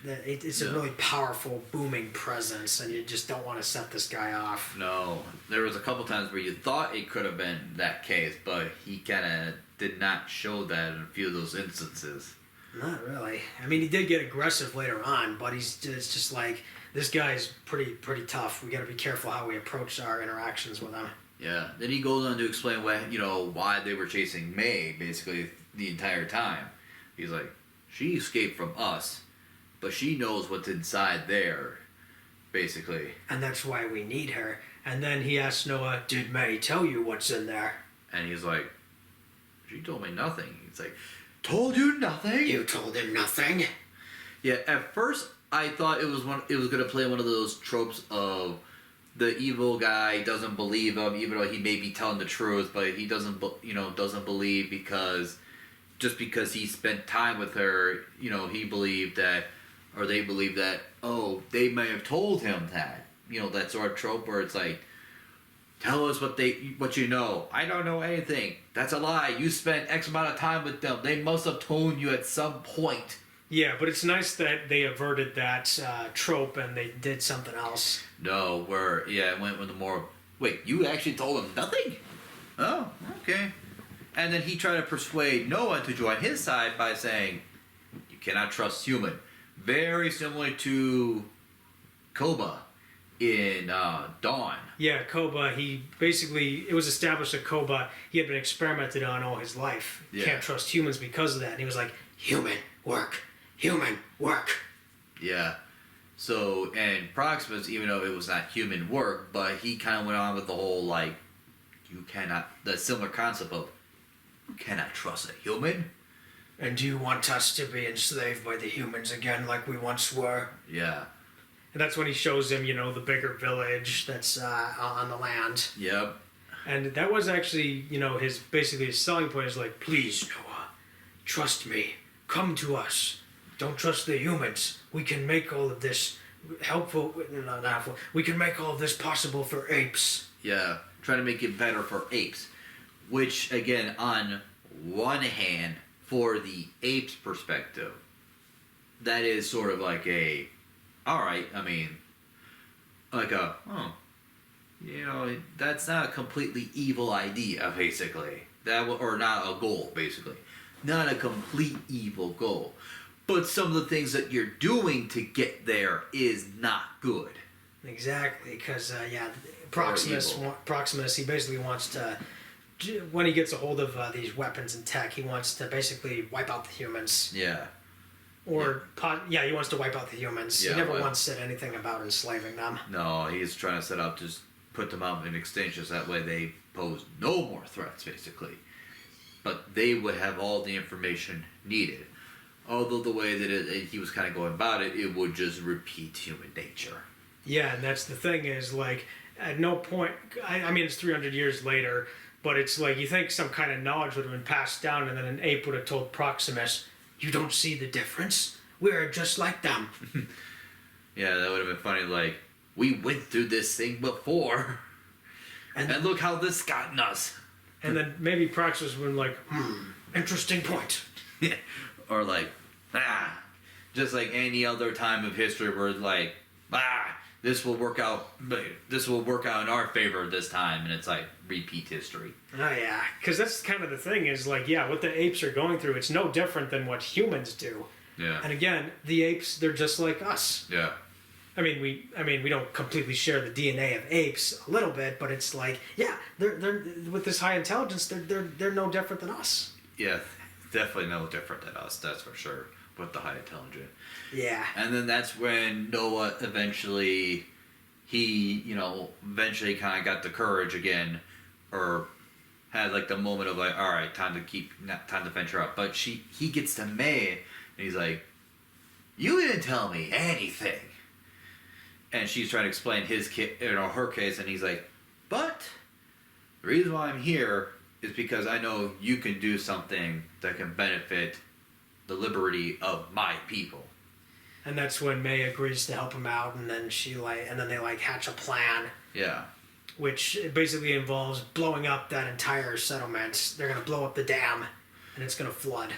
It's a really powerful, booming presence, and you just don't want to set this guy off. No, there was a couple times where you thought it could have been that case, but he kind of did not show that in a few of those instances. Not really. I mean, he did get aggressive later on, but it's just like, this guy's pretty tough. We got to be careful how we approach our interactions with him. Yeah. Then he goes on to explain why they were chasing May basically the entire time. He's like, she escaped from us, but she knows what's inside there, basically. And that's why we need her. And then he asks Noah, "Did May tell you what's in there?" And he's like, she told me nothing. He's like, told you nothing? You told him nothing? Yeah, at first I thought it was going to play one of those tropes of the evil guy doesn't believe him, even though he may be telling the truth, but he doesn't believe because he spent time with her, he believed that, or they believe that, oh, they may have told him that, that sort of trope where it's like, tell us what you know. I don't know anything. That's a lie. You spent X amount of time with them. They must have told you at some point. Yeah, but it's nice that they averted that trope and they did something else. No, it went with the more, wait, you actually told him nothing? Oh, okay. And then he tried to persuade Noah to join his side by saying, you cannot trust human. Very similar to Koba in Dawn. Yeah, Koba, it was established that Koba, he had been experimented on all his life. Yeah. Can't trust humans because of that. And he was like, human work. Yeah. So, and Proximus, even though it was not human work, but he kind of went on with the whole, like, the similar concept of, you cannot trust a human. And do you want us to be enslaved by the humans again like we once were? Yeah. And that's when he shows him, the bigger village that's on the land. Yep. And that was actually, his selling point is like, please, Noah, trust me. Come to us. Don't trust the humans. We can make all of this we can make all of this possible for apes. Yeah. Trying to make it better for apes. Which, again, on one hand, for the apes' perspective, that is sort of like that's not a completely evil idea, basically. Or not a goal, basically. Not a complete evil goal. But some of the things that you're doing to get there is not good. Exactly, because, Proximus, he basically wants to, when he gets a hold of these weapons and tech, he wants to basically wipe out the humans. Yeah. He wants to wipe out the humans. Yeah, he never once said anything about enslaving them. No, he's trying to set up, just put them out in extinction, so that way they pose no more threats, basically. But they would have all the information needed. Although the way that he was kind of going about it, it would just repeat human nature. Yeah, and that's the thing is, like, at no point, I mean, it's 300 years later, but it's like, you think some kind of knowledge would have been passed down, and then an ape would have told Proximus, you don't see the difference? We're just like them. Yeah, that would have been funny, like, we went through this thing before, and look how this gotten us. And then maybe Proximus would have been like, interesting point. Or like, just like any other time of history where it's like, this will work out in our favor this time, and it's like repeat history. Oh yeah, because that's kind of the thing is like, yeah, what the apes are going through, it's no different than what humans do. Yeah. And again, the apes, they're just like us. Yeah. I mean, we don't completely share the DNA of apes a little bit, but it's like, yeah, they're with this high intelligence, they're no different than us. Yeah, definitely no different than us, that's for sure, with the high intelligence. Yeah. And then that's when Noah eventually kind of got the courage again, or had like the moment of like, all right, time to venture out. But he gets to May, and he's like, you didn't tell me anything. And she's trying to explain her case, and he's like, but the reason why I'm here is because I know you can do something that can benefit the liberty of my people. And that's when May agrees to help him out, and then they hatch a plan. Yeah. Which basically involves blowing up that entire settlement. They're gonna blow up the dam, and it's gonna flood.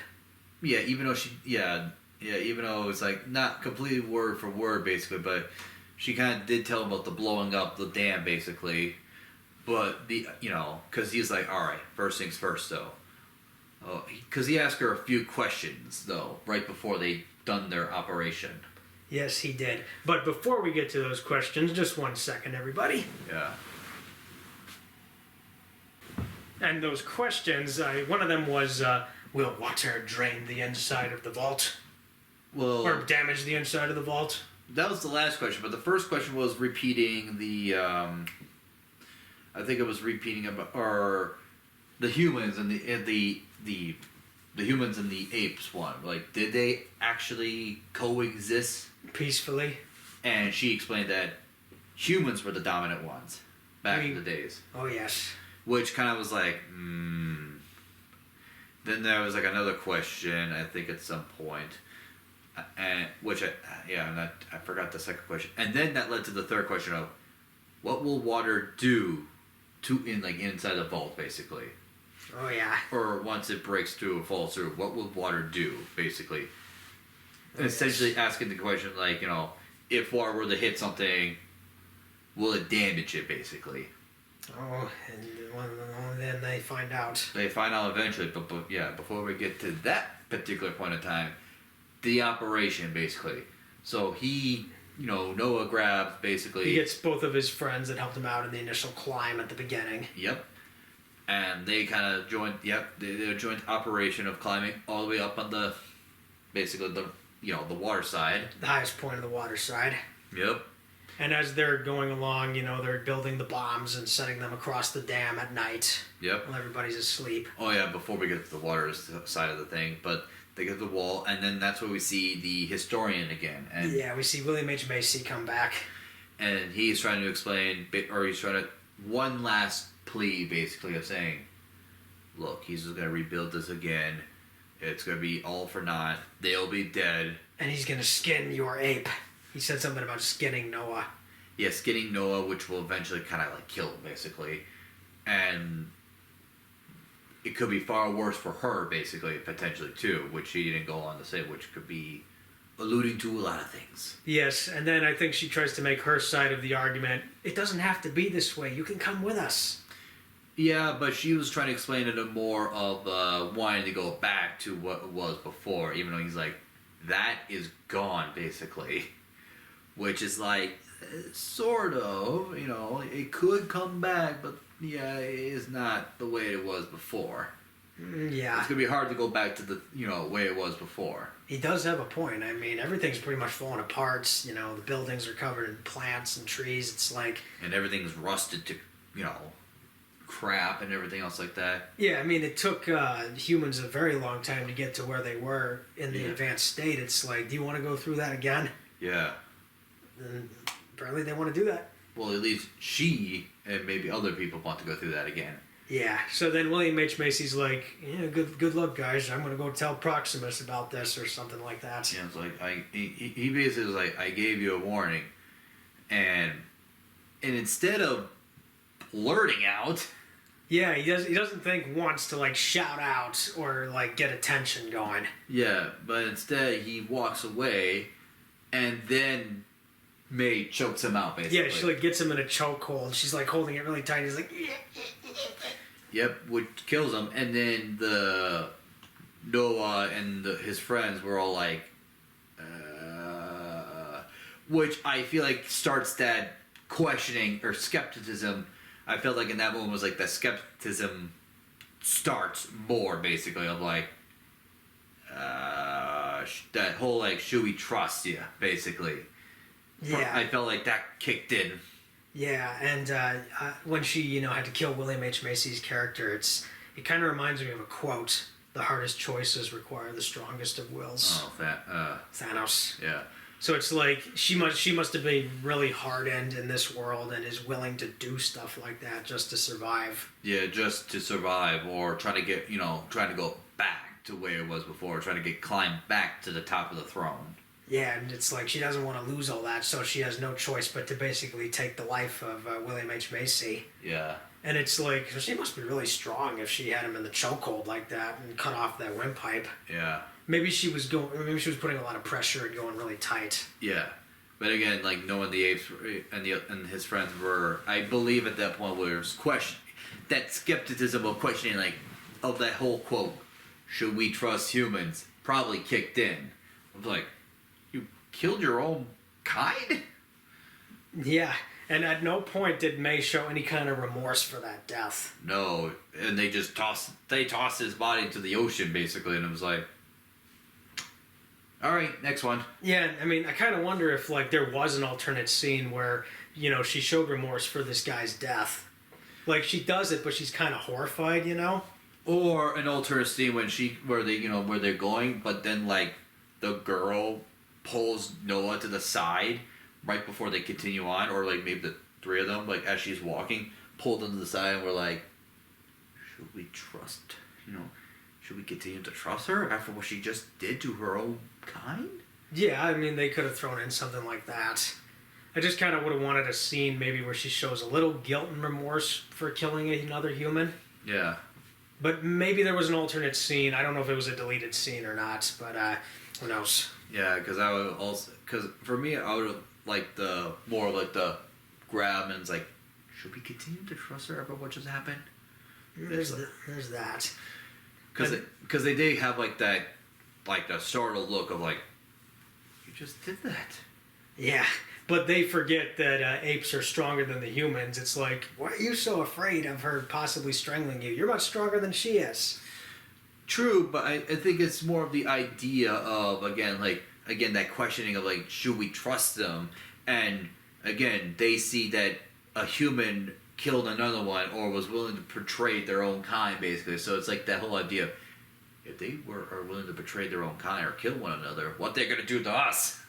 Yeah, even though even though it was like not completely word for word basically, but she kind of did tell him about the blowing up the dam basically. But because he's like, all right, first things first though. Because he asked her a few questions though right before they done their operation. Yes, he did. But before we get to those questions, just 1 second, everybody. Yeah. And those questions, one of them was, will water drain the inside of the vault? Well, or damage the inside of the vault? That was the last question, but the first question was repeating the, I think it was repeating about, or the humans and the humans and the apes one. Like, did they actually coexist? Peacefully? And she explained that humans were the dominant ones back in the days. Oh, yes. Which kind of was like, Then there was like another question, I think at some point, and I forgot the second question, and then that led to the third question of, what will water do inside the vault basically? Oh yeah. Or once it breaks through or falls through, what will water do basically? Oh, essentially asking the question like, if water were to hit something, will it damage it basically? Oh, and then they find out. They find out eventually, but before we get to that particular point in time, the operation basically. So Noah grabs basically. He gets both of his friends that helped him out in the initial climb at the beginning. Yep. And they kind of joined. Yep, they joint operation of climbing all the way up on the water side. The highest point of the water side. Yep. And as they're going along, they're building the bombs and setting them across the dam at night. Yep. While everybody's asleep. Oh yeah, before we get to the water side of the thing, but they get to the wall, and then that's where we see the historian again. And yeah, we see William H. Macy come back. And he's trying to explain, or he's trying to, one last plea basically of saying, look, he's just going to rebuild this again. It's going to be all for naught. They'll be dead. And he's going to skin your ape. He said something about skinning Noah. Yeah, skinning Noah, which will eventually kind of kill him basically. And it could be far worse for her basically, potentially too, which she didn't go on to say, which could be alluding to a lot of things. Yes, and then I think she tries to make her side of the argument. It doesn't have to be this way. You can come with us. Yeah, but she was trying to explain it in more of wanting to go back to what it was before, even though he's like, that is gone, basically. Which is like, sort of, it could come back, but yeah, it is not the way it was before. Yeah. It's going to be hard to go back to the, way it was before. He does have a point. I mean, everything's pretty much falling apart. The buildings are covered in plants and trees. It's like... And everything's rusted to, crap and everything else like that. Yeah, I mean, it took humans a very long time to get to where they were in the advanced state. It's like, do you want to go through that again? Yeah. And apparently they want to do that. Well, at least she and maybe other people want to go through that again. Yeah, so then William H. Macy's like, yeah, good luck, guys. I'm going to go tell Proximus about this or something like that. Yeah, it's like, he basically was like, I gave you a warning. And instead of blurting out... Yeah, he doesn't think once to, like, shout out or, like, get attention going. Yeah, but instead he walks away and then May chokes him out, basically. Yeah, she, like, gets him in a chokehold. She's, like, holding it really tight. He's like... Yep, which kills him. And then the Noah and his friends were all like, which I feel like starts that questioning or skepticism. I felt like in that moment was like the skepticism starts more, basically, of like, that whole like, should we trust you, basically. Yeah. I felt like that kicked in. Yeah, and when she, had to kill William H. Macy's character, it kind of reminds me of a quote: "The hardest choices require the strongest of wills." Oh, that. Thanos. Yeah. So it's like she must have been really hardened in this world and is willing to do stuff like that just to survive. Yeah, just to survive, or trying to get, trying to go back to where it was before, trying to climb back to the top of the throne. Yeah, and it's like she doesn't want to lose all that, so she has no choice but to basically take the life of William H. Macy. Yeah. And it's like, she must be really strong if she had him in the chokehold like that and cut off that windpipe. Yeah. Maybe she was putting a lot of pressure and going really tight. Yeah. But again, like, knowing the apes and his friends were, I believe at that point, where it was that skepticism of questioning, like, of that whole quote, should we trust humans, probably kicked in. I was like, you killed your own kind? Yeah, and at no point did May show any kind of remorse for that death. No, and they just tossed his body into the ocean, basically, and it was like, all right, next one. Yeah, I mean, I kind of wonder if, like, there was an alternate scene where, she showed remorse for this guy's death. Like, she does it, but she's kind of horrified, Or an alternate scene where they're going, but then, like, the girl pulls Noah to the side right before they continue on, or like maybe the three of them, like as she's walking, pulled them to the side, and we're like, should we trust, should we continue to trust her after what she just did to her own kind? Yeah, I mean, they could have thrown in something like that. I just kind of would have wanted a scene maybe where she shows a little guilt and remorse for killing another human. Yeah. But maybe there was an alternate scene. I don't know if it was a deleted scene or not, but who knows? Yeah, because for me, I would have liked the grab, and it's like, should we continue to trust her after what just happened? There's that. Because they did have like that, like the startled look of like, you just did that. Yeah, but they forget that apes are stronger than the humans. It's like, why are you so afraid of her possibly strangling you? You're much stronger than she is. True, but I think it's more of the idea of, again, that questioning of, like, should we trust them? And, again, they see that a human killed another one or was willing to betray their own kind, basically. So it's like that whole idea of, if they are willing to betray their own kind or kill one another, what they're going to do to us?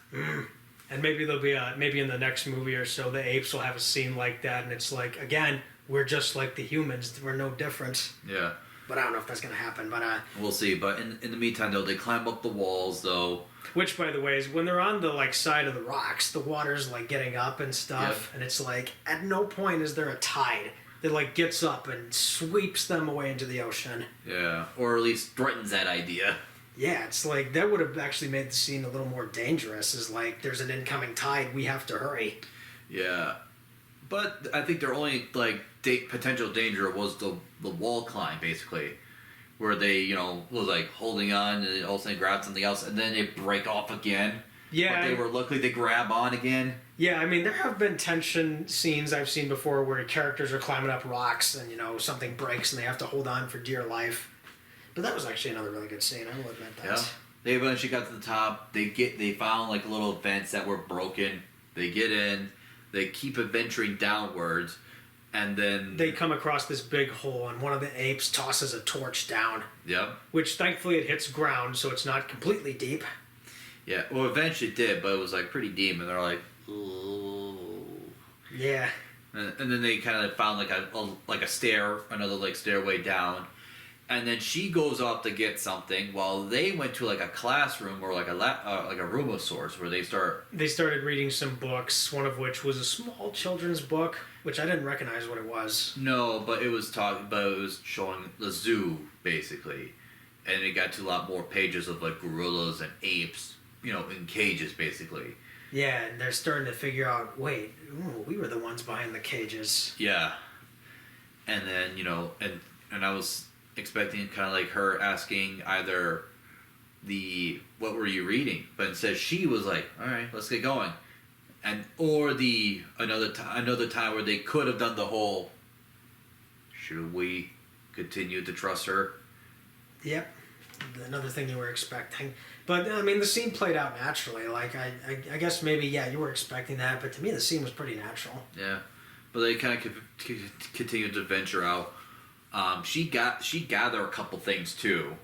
And maybe there'll be maybe in the next movie or so, the apes will have a scene like that, and it's like, again, we're just like the humans. We're no different. Yeah. But I don't know if that's going to happen. But we'll see. But in the meantime, though, they climb up the walls, though. Which, by the way, is when they're on the side of the rocks, the water's getting up and stuff, and it's like at no point is there a tide that gets up and sweeps them away into the ocean. Yeah, or at least threatens that idea. Yeah, it's like that would have actually made the scene a little more dangerous. Is like there's an incoming tide, we have to hurry. Yeah, but I think their only potential danger was the wall climb, basically, where they was holding on and all of a sudden grab something else and then they break off again. Yeah, but luckily they grab on again. Yeah, I mean there have been tension scenes I've seen before where characters are climbing up rocks and something breaks and they have to hold on for dear life. But that was actually another really good scene. I will admit that. Yeah, they eventually got to the top. They found little vents that were broken. They get in. They keep adventuring downwards. And then They come across this big hole, and one of the apes tosses a torch down, Yep. which thankfully it hits ground, so it's not completely deep. Yeah. Well, eventually it did, but it was like pretty deep, and they're like, ooh. Yeah. And then they kind of found like a stair, another like stairway down, and then she goes off to get something while they went to like a classroom or like a room of sorts where they started reading some books, one of which was a small children's book, which I didn't recognize what it was. No, but it was showing the zoo basically, and it got to a lot more pages of like gorillas and apes, in cages basically. Yeah, and they're starting to figure out, wait, we were the ones behind the cages. Yeah. And then, and I was expecting kind of like her asking either what were you reading? But instead she was like, all right, let's get going. Or another time where they could have done the whole, should we continue to trust her? Yep. Another thing you were expecting. But, I mean, the scene played out naturally. Like, I guess maybe, yeah, you were expecting that, but to me the scene was pretty natural. Yeah. But they kind of continued to venture out. She gathered a couple things, too.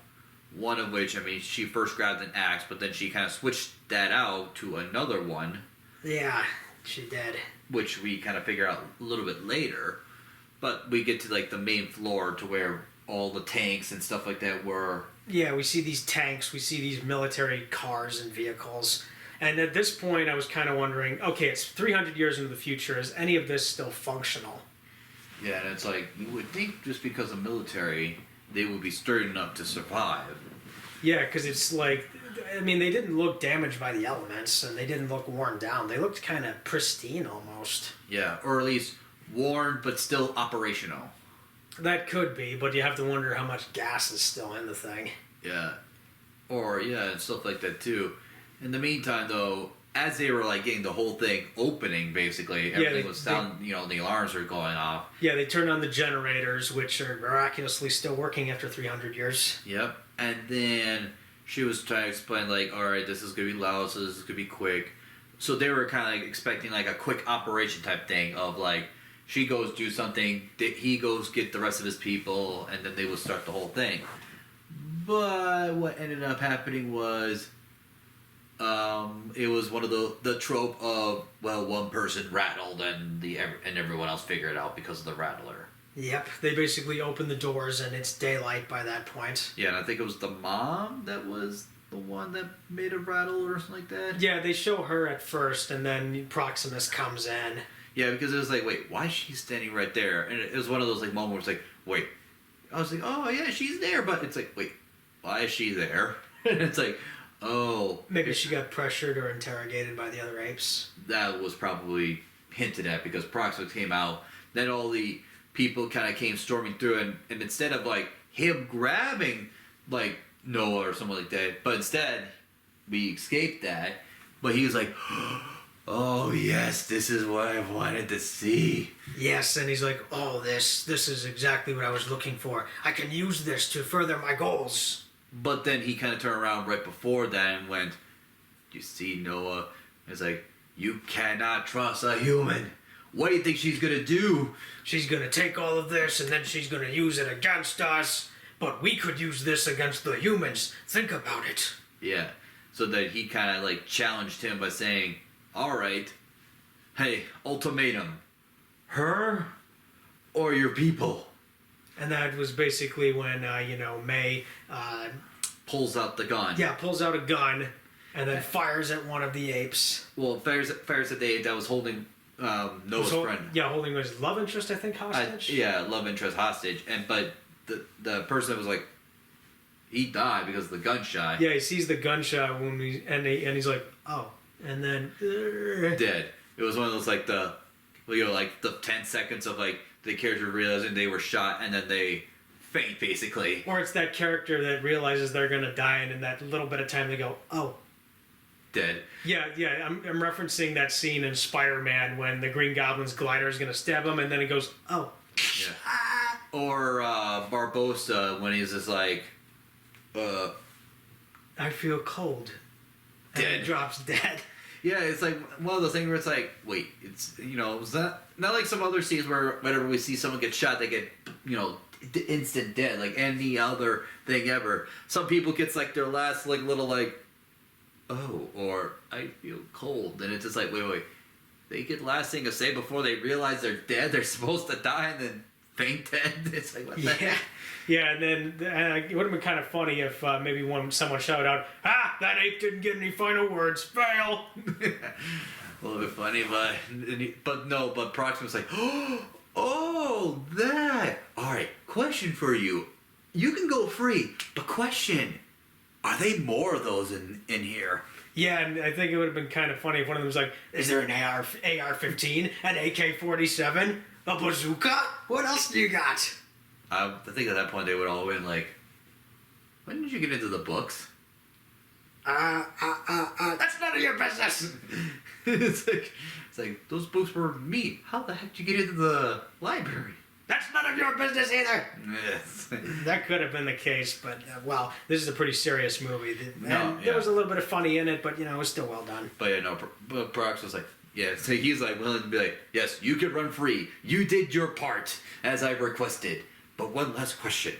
One of which, she first grabbed an axe, but then she kind of switched that out to another one. Yeah, she did. Which we kind of figure out a little bit later. But we get to, like, the main floor to where all the tanks and stuff like that were... Yeah, we see these tanks, we see these military cars and vehicles. And at this point, I was kind of wondering, okay, it's 300 years into the future. Is any of this still functional? Yeah, and it's like, you would think just because of military, they would be sturdy enough to survive. Yeah, because it's like, they didn't look damaged by the elements, and they didn't look worn down. They looked kind of pristine almost. Yeah, or at least worn, but still operational. That could be, but you have to wonder how much gas is still in the thing. Yeah. Or, yeah, and stuff like that, too. In the meantime, though, as they were, like, getting the whole thing opening, basically, everything was down, the alarms were going off. Yeah, they turned on the generators, which are miraculously still working after 300 years. Yep. And then she was trying to explain, like, all right, this is going to be loud, so this is going to be quick. So they were kind of like expecting, like, a quick operation type thing of, like, she goes do something, he goes get the rest of his people, and then they will start the whole thing. But what ended up happening was, it was one of the trope of, well, one person rattled and everyone else figured it out because of the rattler. Yep, they basically open the doors and it's daylight by that point. Yeah, and I think it was the mom that was the one that made a rattle or something like that. Yeah, they show her at first, and then Proximus comes in. Yeah, because it was like, wait, why is she standing right there? And it was one of those like moments where it's like, wait. I was like, oh yeah, she's there, but it's like, wait, why is she there? And it's like, oh. Maybe she got pressured or interrogated by the other apes. That was probably hinted at because Proximus came out. Then all the people kind of came storming through, and instead of like him grabbing like Noah or someone like that, but instead we escaped that. But he was like, oh yes, this is what I wanted to see. Yes, and he's like, oh, this is exactly what I was looking for. I can use this to further my goals. But then he kind of turned around right before that and went, you see, Noah? It's like, you cannot trust a human. What do you think she's going to do? She's going to take all of this and then she's going to use it against us. But we could use this against the humans. Think about it. Yeah. So that he kind of like challenged him by saying, all right, hey, ultimatum. Her or your people? And that was basically when, May... pulls out the gun. Yeah, pulls out a gun and then fires at one of the apes. Well, fires at the ape that was holding Noah's friend. Yeah, holding his love interest, I think, hostage. Love interest hostage. But the person that was like, he died because of the gunshot. Yeah, he sees the gunshot when he's like, oh, and then dead. It was one of those like the 10 seconds of like the character realizing they were shot and then they faint basically. Or it's that character that realizes they're gonna die and in that little bit of time they go, oh. Dead. Yeah, I'm referencing that scene in Spider-Man when the Green Goblin's glider is gonna stab him and then it goes, oh. Yeah. Or Barbossa when he's just like, I feel cold. Dead. And he drops dead. Yeah, it's like one of those things where it's like, wait, it's it's not like some other scenes where whenever we see someone get shot, they get instant dead, like any other thing ever. Some people gets like their last like little like, oh, or I feel cold, and it's just like wait, they get last thing to say before they realize they're dead. They're supposed to die and then faint dead. It's like what the heck? Yeah, and then it would have been kind of funny if maybe someone shouted out, "Ah, that ape didn't get any final words. Fail." A little bit funny, but Proximus like, oh, that. All right, question for you. You can go free, but question: are they more of those in here? Yeah, and I think it would have been kind of funny if one of them was like, "Is there an AR-15, an AK-47, a bazooka? What else do you got?" I think at that point they would all win like, when did you get into the books? That's none of your business. it's like those books were me. How the heck did you get into the library? That's none of your business either. Yes. That could have been the case, but well, this is a pretty serious movie. There was a little bit of funny in it, but it was still well done. But yeah, no, but Prox was like, yeah, so he's like willing to be like, yes, you can run free. You did your part as I requested. But one last question: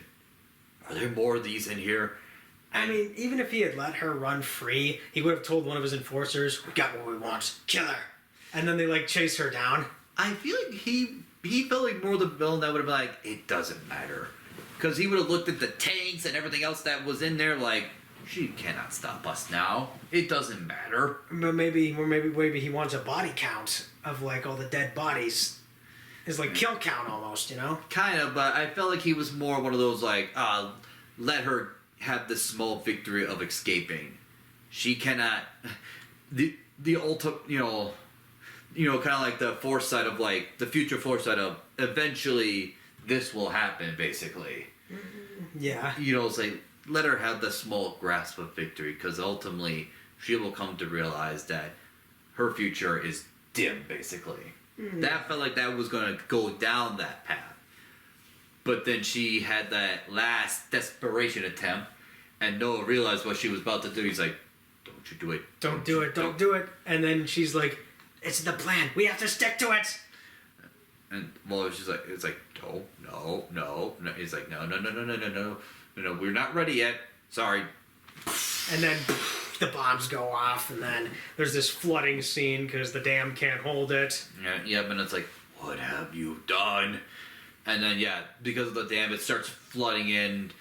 are there more of these in here? I mean, even if he had let her run free, he would have told one of his enforcers, "We got what we want, kill her," and then they chase her down. I feel like he felt like more the villain that would have been like, it doesn't matter, because he would have looked at the tanks and everything else that was in there like, she cannot stop us now. It doesn't matter. But maybe he wants a body count of all the dead bodies. It's like kill count almost, Kind of, but I felt like he was more one of those let her have this small victory of escaping. She cannot. The ultimate, kind of like the foresight of the future foresight of eventually this will happen, basically. Yeah. It's like let her have the small grasp of victory, because ultimately she will come to realize that her future is dim, basically. That felt like that was going to go down that path. But then she had that last desperation attempt, and Noah realized what she was about to do. He's like, don't you do it. Don't do it. And then she's like, it's the plan. We have to stick to it. And she's like, it's like, no. He's like, no, we're not ready yet. Sorry. And then the bombs go off, and then there's this flooding scene because the dam can't hold it. Yeah, and it's like, what have you done? And then because of the dam, it starts flooding in,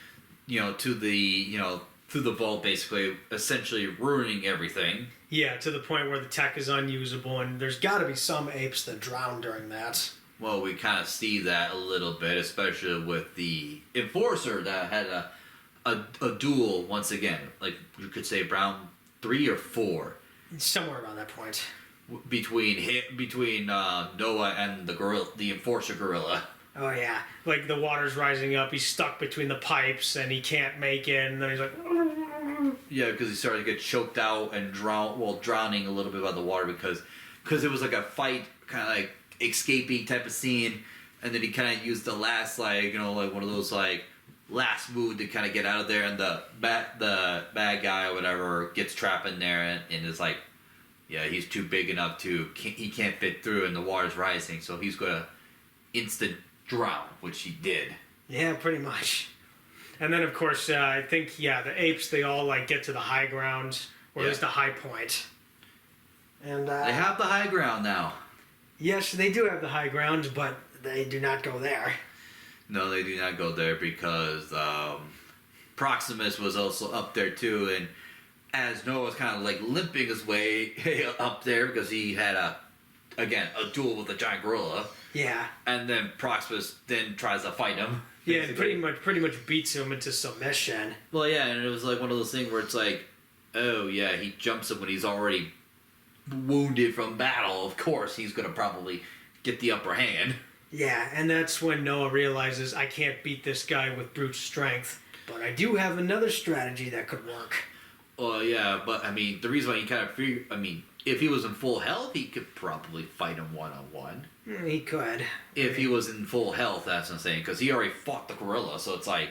to the through the vault, basically, essentially ruining everything. Yeah, to the point where the tech is unusable, and there's got to be some apes that drown during that. Well, we kind of see that a little bit, especially with the enforcer that had a duel once again. Like you could say, around 3 or 4. Somewhere around that point. Between Noah and the enforcer gorilla. Oh yeah, the water's rising up. He's stuck between the pipes and he can't make it. And then he's like, yeah, because he started to get choked out and drowning a little bit by the water because it was like a fight, kind of escaping type of scene. And then he kind of used the last one of those last move to kind of get out of there, and the bad guy or whatever gets trapped in there and is like, yeah, he's too big enough he can't fit through, and the water's rising, so he's gonna instant drown, which he did. Yeah, pretty much. And then of course I think the apes, they all get to the high ground, or at least the high point. And they have the high ground now. Yes, they do have the high ground, but they do not go there. No, they do not go there because Proximus was also up there too, and as Noah was kind of limping his way up there because he had a duel with a giant gorilla. Yeah. And then Proximus then tries to fight him. Yeah, and pretty much beats him into submission. Well, yeah, and it was one of those things where it's like, oh yeah, he jumps him when he's already wounded from battle. Of course, he's gonna probably get the upper hand. Yeah, and that's when Noah realizes, I can't beat this guy with brute strength, but I do have another strategy that could work. Well, yeah, but I mean, the reason why he kind of if he was in full health, he could probably fight him one-on-one. He could. If he was in full health, that's what I'm saying, because he already fought the gorilla, so it's like,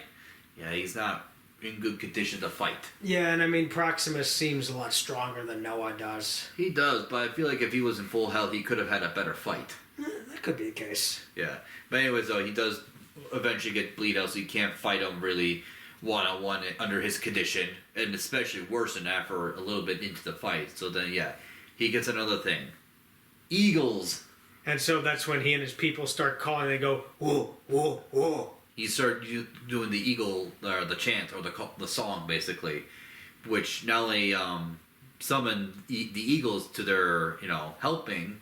yeah, he's not in good condition to fight. Yeah, and I mean, Proximus seems a lot stronger than Noah does. He does, but I feel like if he was in full health, he could have had a better fight. That could be the case. Yeah. But anyways, though, he does eventually get bleed out, so you can't fight him really one-on-one under his condition, and especially worse than that for a little bit into the fight. So then, yeah, he gets another thing. Eagles. And so that's when he and his people start calling. They go, whoa, whoa, whoa. He started doing the eagle, or the chant, or the song, basically, which not only summon the eagles to their, helping,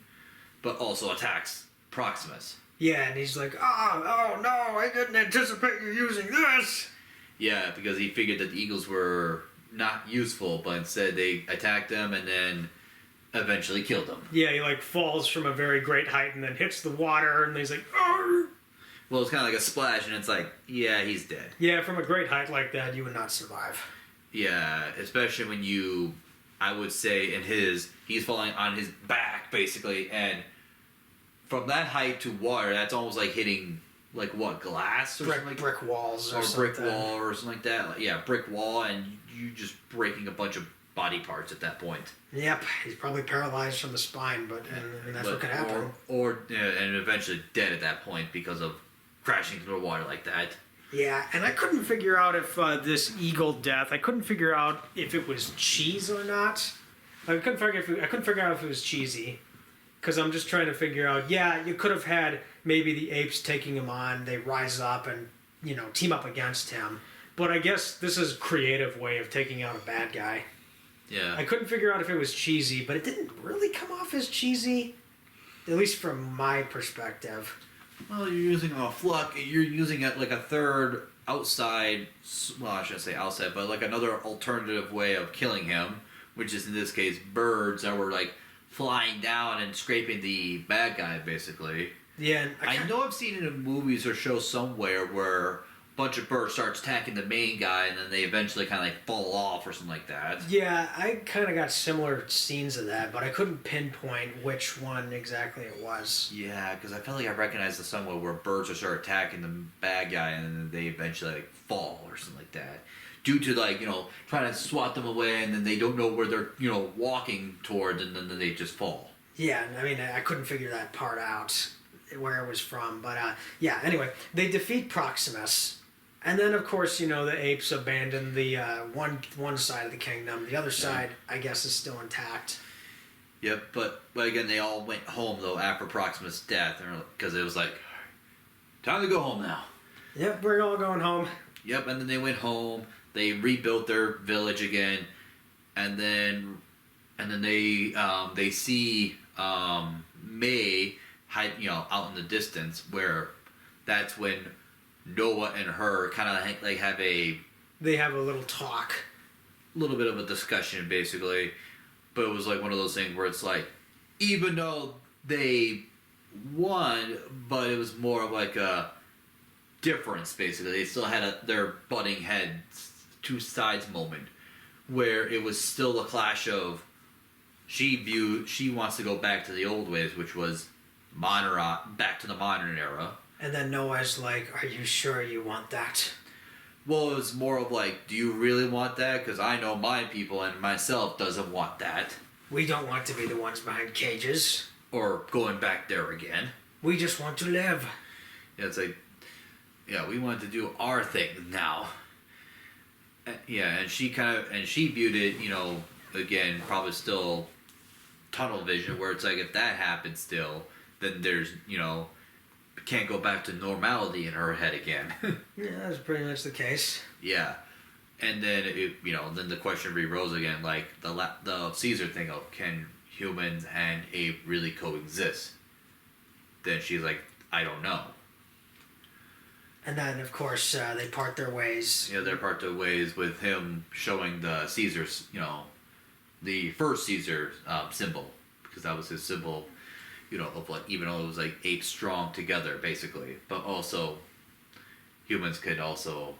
but also attacks Proximus. Yeah, and he's like, oh no, I didn't anticipate you using this. Yeah, because he figured that the eagles were not useful, but instead they attacked them and then eventually killed him. Yeah, he like falls from a very great height and then hits the water, and he's like, oh. Well, it's kind of like a splash, and it's like, yeah, he's dead. Yeah, from a great height like that, you would not survive. Yeah, especially when I would say he's falling on his back, basically, and from that height to water, that's almost like hitting, like, what, glass or something like that? Brick walls or something. Brick wall or something like that. Like, yeah, brick wall, and you just breaking a bunch of body parts at that point. Yep, he's probably paralyzed from the spine, but that's what could happen. And eventually dead at that point because of crashing through the water like that. Yeah, and I couldn't figure out if this eagle death, I couldn't figure out if it was cheese or not. I couldn't figure out if it was cheesy. Because I'm just trying to figure out, yeah, you could have had maybe the apes taking him on, they rise up and, team up against him. But I guess this is a creative way of taking out a bad guy. Yeah. I couldn't figure out if it was cheesy, but it didn't really come off as cheesy, at least from my perspective. Well, you're using you're using it like a third outside, well, I shouldn't say outside, but like another alternative way of killing him, which is in this case birds that were like flying down and scraping the bad guy, basically. Yeah, and I know I've seen it in movies or shows somewhere where a bunch of birds starts attacking the main guy and then they eventually kind of like fall off or something like that. Yeah, I kind of got similar scenes of that, but I couldn't pinpoint which one exactly it was. Yeah, because I felt like I recognized the somewhere where birds will start attacking the bad guy and then they eventually like fall or something like that. Due to like, trying to swat them away and then they don't know where they're, walking towards and then they just fall. Yeah, I mean, I couldn't figure that part out, where it was from. But yeah, anyway, they defeat Proximus. And then, of course, the apes abandon the one side of the kingdom. The other side, I guess, is still intact. Yep, but again, they all went home, though, after Proximus' death. Because it was like, time to go home now. Yep, we're all going home. Yep, and then they went home. They rebuilt their village again, and then they see May hide, out in the distance, where that's when Noah and her kind of like have a little talk, little bit of a discussion, basically. But it was like one of those things where it's like, even though they won, but it was more of like a difference, basically. They still had their butting heads, two sides moment, where it was still a clash of she wants to go back to the old ways, which was back to the modern era. And then Noah's like, are you sure you want that? Well, it was more of like, do you really want that? Because I know my people and myself doesn't want that. We don't want to be the ones behind cages. Or going back there again. We just want to live. Yeah, it's like, yeah, we want to do our thing now. Yeah, and she viewed it, again, probably still tunnel vision, where it's like, if that happens still, then there's, can't go back to normality in her head again. Yeah, that's pretty much the case. Yeah. And then, then the question re-rose again, like, the Caesar thing of, can humans and ape really coexist? Then she's like, I don't know. And then, of course, they part their ways. Yeah, they part their ways with him showing the Caesar's, the first Caesar symbol, because that was his symbol, of like, even though it was like apes strong together, basically, but also humans could also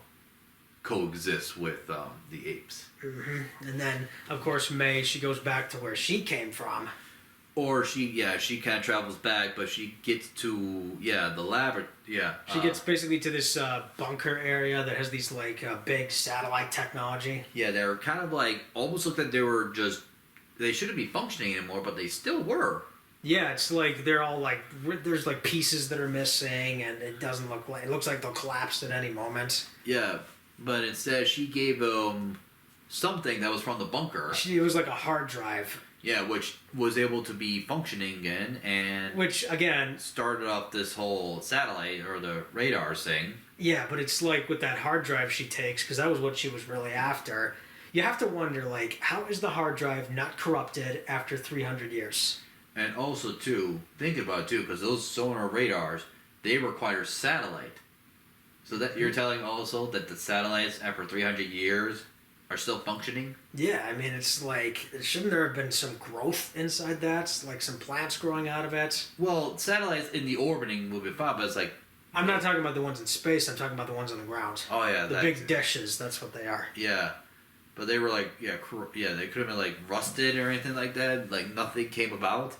coexist with the apes. Mm-hmm. And then, of course, May, she goes back to where she came from. Or she kind of travels back, but she gets to the lab. She gets basically to this bunker area that has these like big satellite technology. Yeah, they're kind of like almost looked like they shouldn't be functioning anymore, but they still were. Yeah, it's like they're all like there's like pieces that are missing, and it doesn't look like it looks like they'll collapse at any moment. Yeah, but instead she gave them something that was from the bunker. It was like a hard drive. Yeah, which was able to be functioning again, and which again started up this whole satellite or the radar thing. Yeah, but it's like with that hard drive she takes, because that was what she was really after. You have to wonder, like, how is the hard drive not corrupted after 300 years? And also, too, think about it, too, because those sonar radars, they require satellite. So that you're telling also that the satellites, after 300 years, are still functioning? Yeah, I mean, it's like, shouldn't there have been some growth inside that? Like some plants growing out of it? Well, satellites in the orbiting will be fine, but it's like... I'm not talking about the ones in space, I'm talking about the ones on the ground. Oh, yeah. The big dishes, that's what they are. Yeah. But they were like, they could have been like rusted or anything like that. Like nothing came about.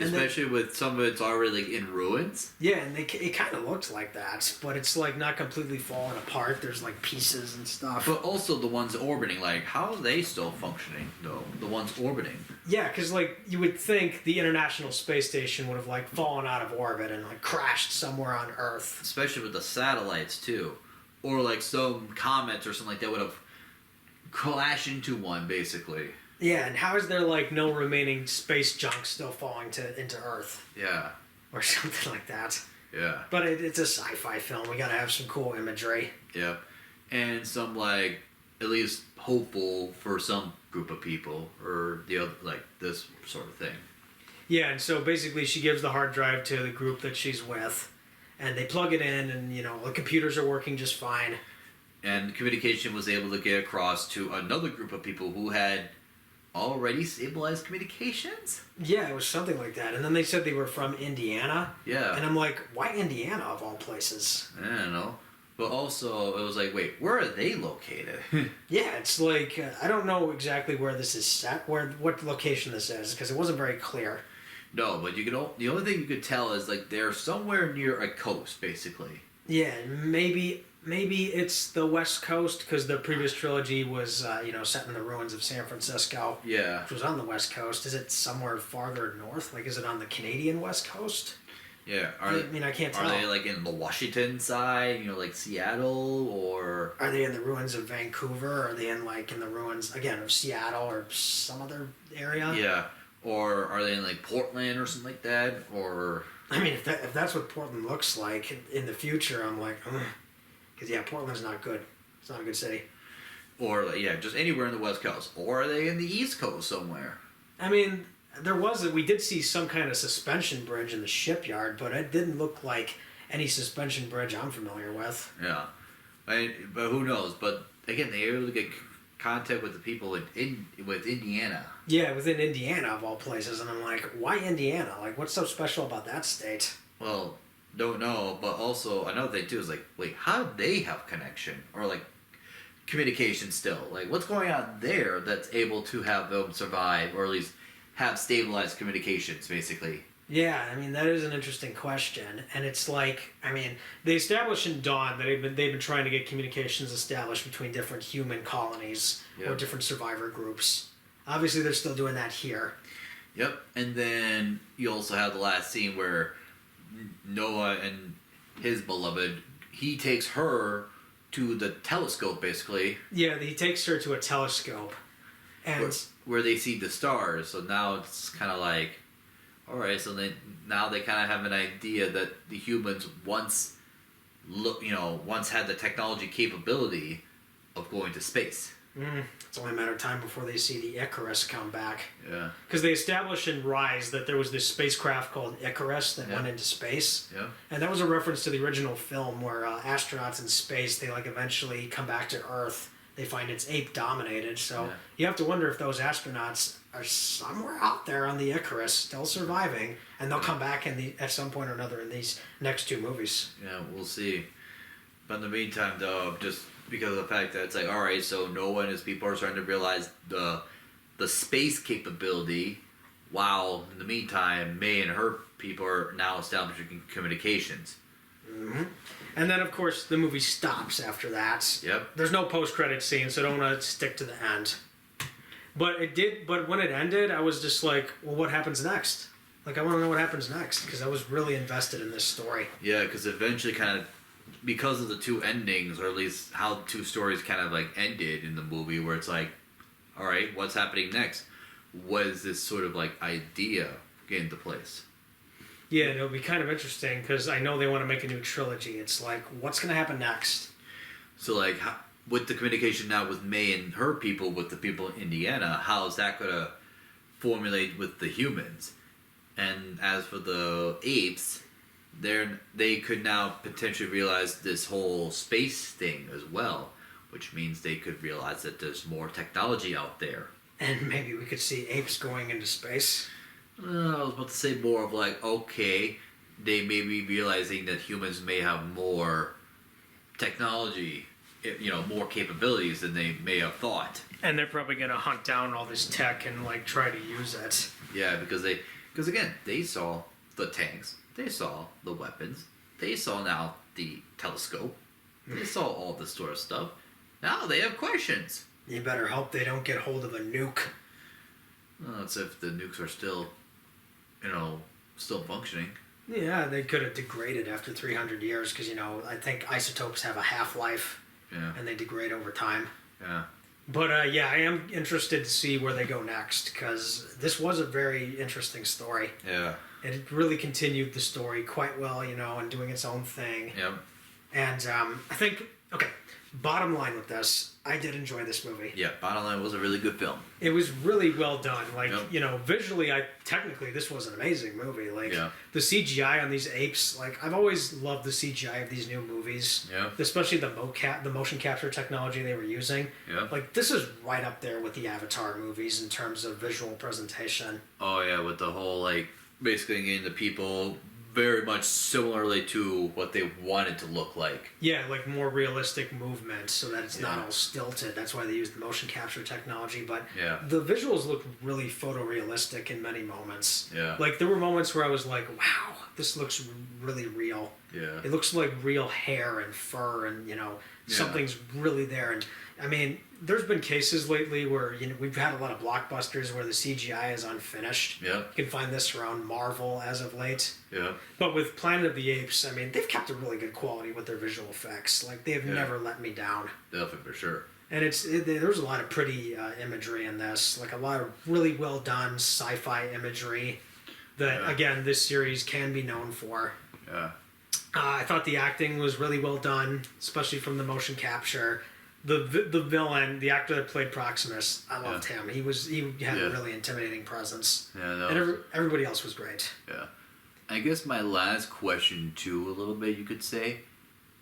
Especially with some of it's already like in ruins. Yeah, and it kind of looks like that, but it's like not completely falling apart. There's like pieces and stuff. But also the ones orbiting, like how are they still functioning though? The ones orbiting. Yeah, because like you would think the International Space Station would have like fallen out of orbit and like crashed somewhere on Earth. Especially with the satellites too, or like some comets or something like that would have crashed into one basically. Yeah, and how is there like no remaining space junk still falling into Earth? Yeah. Or something like that. Yeah. But it's a sci-fi film. We gotta have some cool imagery. Yeah. And some like at least hopeful for some group of people or the other like this sort of thing. Yeah, and so basically she gives the hard drive to the group that she's with, and they plug it in, and the computers are working just fine. And communication was able to get across to another group of people who had already stabilized communications? Yeah, it was something like that. And then they said they were from Indiana. Yeah. And I'm like, why Indiana of all places? I don't know. But also, it was like, wait, where are they located? Yeah, it's like, I don't know exactly where this is set, what location this is, because it wasn't very clear. No, but the only thing you could tell is like they're somewhere near a coast, basically. Yeah, maybe it's the West Coast, because the previous trilogy was set in the ruins of San Francisco. Yeah. Which was on the West Coast. Is it somewhere farther north? Like, is it on the Canadian West Coast? Yeah. I can't tell. Are they like in the Washington side? Like Seattle, or are they in the ruins of Vancouver? Or are they in the ruins again of Seattle or some other area? Yeah. Or are they in like Portland or something like that? Or I mean, if that's what Portland looks like in the future, I'm like, because Portland's not good. It's not a good city. Or just anywhere in the West Coast. Or are they in the East Coast somewhere? I mean, we did see some kind of suspension bridge in the shipyard, but it didn't look like any suspension bridge I'm familiar with. Yeah, but who knows? But again, they were able to get contact with the people with Indiana. Yeah, within Indiana of all places, and I'm like, why Indiana? Like, what's so special about that state? Well, don't know, but also another thing too is like, wait, how do they have connection or like communication still? Like, what's going on there that's able to have them survive or at least have stabilized communications, basically? Yeah, I mean, that is an interesting question, and it's like, I mean, they established in Dawn that they've been trying to get communications established between different human colonies or different survivor groups. Obviously, they're still doing that here. Yep, and then you also have the last scene where Noah and his beloved, he takes her to the telescope, basically. Yeah, he takes her to a telescope, and where they see the stars. So now it's kind of like, all right. So now they kind of have an idea that the humans once had the technology capability of going to space. It's only a matter of time before they see the Icarus come back. Yeah. Because they established in Rise that there was this spacecraft called Icarus that went into space. Yeah. And that was a reference to the original film where astronauts in space, they eventually come back to Earth. They find it's ape dominated. So you have to wonder if those astronauts are somewhere out there on the Icarus still surviving. And they'll come back at some point or another in these next two movies. Yeah, we'll see. But in the meantime, though, just because of the fact that it's like, all right, so Noah and his people are starting to realize the space capability while in the meantime, May and her people are now establishing communications. And then, of course, the movie stops after that. Yep. There's no post-credit scene, so don't want to stick to the end. But it did. But when it ended, I was just like, well, what happens next? Like, I want to know what happens next, because I was really invested in this story. Yeah, because eventually kind of, because of the two endings, or at least how the two stories kind of like ended in the movie, where it's like, all right, what's happening next? What is this sort of like idea get into place? Yeah, it'll be kind of interesting, because I know they want to make a new trilogy. It's like, what's going to happen next? So like, with the communication now with May and her people, with the people in Indiana, how is that going to formulate with the humans? And as for the apes, they could now potentially realize this whole space thing as well, which means they could realize that there's more technology out there. And maybe we could see apes going into space. I was about to say more of like, okay, they may be realizing that humans may have more technology, more capabilities than they may have thought. And they're probably going to hunt down all this tech and like try to use it. Yeah, because again, they saw the tanks, they saw the weapons, they saw now the telescope, they saw all this sort of stuff. Now they have questions. You better hope they don't get hold of a nuke. Well, that's if the nukes are still functioning. Yeah, they could have degraded after 300 years because, I think isotopes have a half-life. Yeah. And they degrade over time. Yeah. But, I am interested to see where they go next because this was a very interesting story. Yeah. It really continued the story quite well, and doing its own thing. Yep. And I think, bottom line with this, I did enjoy this movie. Yeah, bottom line, was a really good film. It was really well done. Like, Yep. Visually, technically, this was an amazing movie. Like, Yeah. the CGI on these apes, like, I've always loved the CGI of these new movies. Yeah. Especially the motion capture technology they were using. Yeah. Like, this is right up there with the Avatar movies in terms of visual presentation. Oh, yeah, with the whole, like, basically getting the people very much similarly to what they wanted to look like. Yeah, like more realistic movement so that it's not Yeah. all stilted. That's why they used the motion capture technology. But Yeah. the visuals look really photorealistic in many moments. Yeah. Like there were moments where I was like, wow, this looks really real. Yeah. It looks like real hair and fur and, something's really there. And I mean, there's been cases lately where, we've had a lot of blockbusters where the CGI is unfinished. Yeah. You can find this around Marvel as of late. Yeah. But with Planet of the Apes, I mean, they've kept a really good quality with their visual effects. Like, they've Yeah. never let me down. Definitely, for sure. And there's a lot of pretty imagery in this. Like, a lot of really well done sci-fi imagery that, Yeah. again, this series can be known for. Yeah. I thought the acting was really well done, especially from the motion capture. The villain, the actor that played Proximus, I loved him. He had a Yeah. really intimidating presence. Yeah, that And was, everybody else was great. yeah. I guess my last question, too, a little bit, you could say,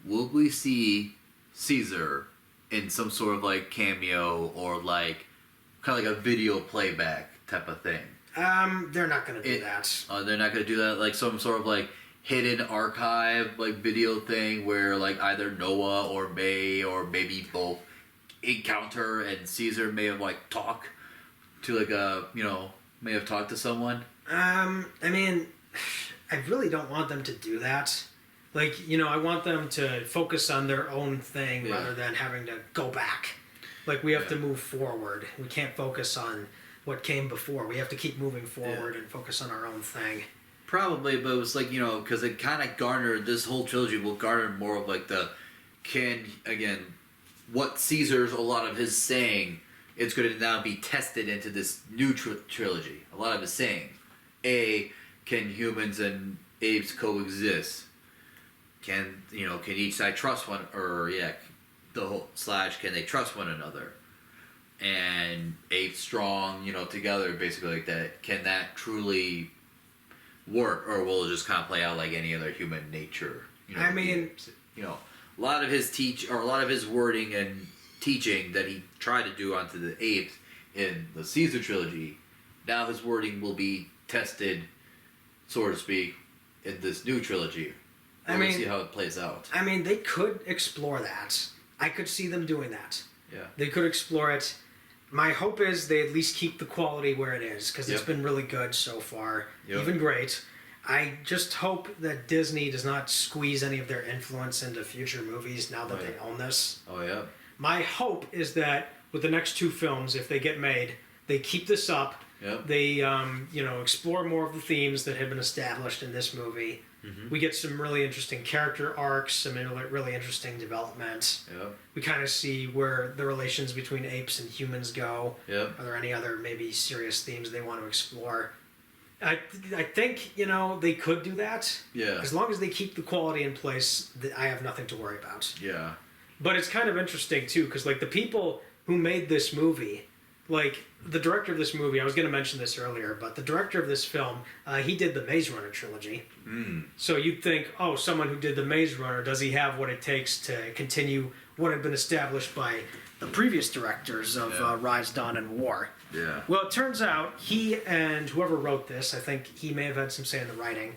will we see Caesar in some sort of, like, cameo or, like, kind of like a video playback type of thing? They're not going to do that. They're not going to do that, like, some sort of, like, hidden archive, like, video thing where, like, either Noah or May or maybe both encounter and Caesar may have, like, talked to, like, may have talked to someone? I mean, I really don't want them to do that. Like, I want them to focus on their own thing rather than having to go back. Like, we have to move forward. We can't focus on what came before. We have to keep moving forward and focus on our own thing. Probably, but it was like, because it kind of garnered, this whole trilogy will garner more of like what Caesar's, a lot of his saying, it's going to now be tested into this new trilogy. A lot of his saying, can humans and apes coexist? Can each side trust one, can they trust one another? And apes strong, together, basically like that. Can that truly work, or will it just kind of play out like any other human nature? I mean, a lot of his wording and teaching that he tried to do onto the apes in the Caesar trilogy, now his wording will be tested, so to speak, in this new trilogy. We'll see how it plays out. I mean, they could explore that. I could see them doing that. Yeah. They could explore it. my hope is they at least keep the quality where it is, because it's been really good so far, even great. I just hope that Disney does not squeeze any of their influence into future movies now that they own this. Oh yeah. My hope is that with the next 2 films, if they get made, they keep this up. Yep. They explore more of the themes that have been established in this movie. We get some really interesting character arcs, some really interesting development. Yep. We kind of see where the relations between apes and humans go. Yep. Are there any other maybe serious themes they want to explore? I think they could do that. Yeah. As long as they keep the quality in place, I have nothing to worry about. Yeah. But it's kind of interesting too, because like the people who made this movie, like the director of this movie, I was going to mention this earlier, but the director of this film, he did the Maze Runner trilogy. So you'd think, oh, someone who did the Maze Runner, does he have what it takes to continue what had been established by the previous directors of Rise, Dawn, and War? Yeah. Well, it turns out he and whoever wrote this, I think he may have had some say in the writing,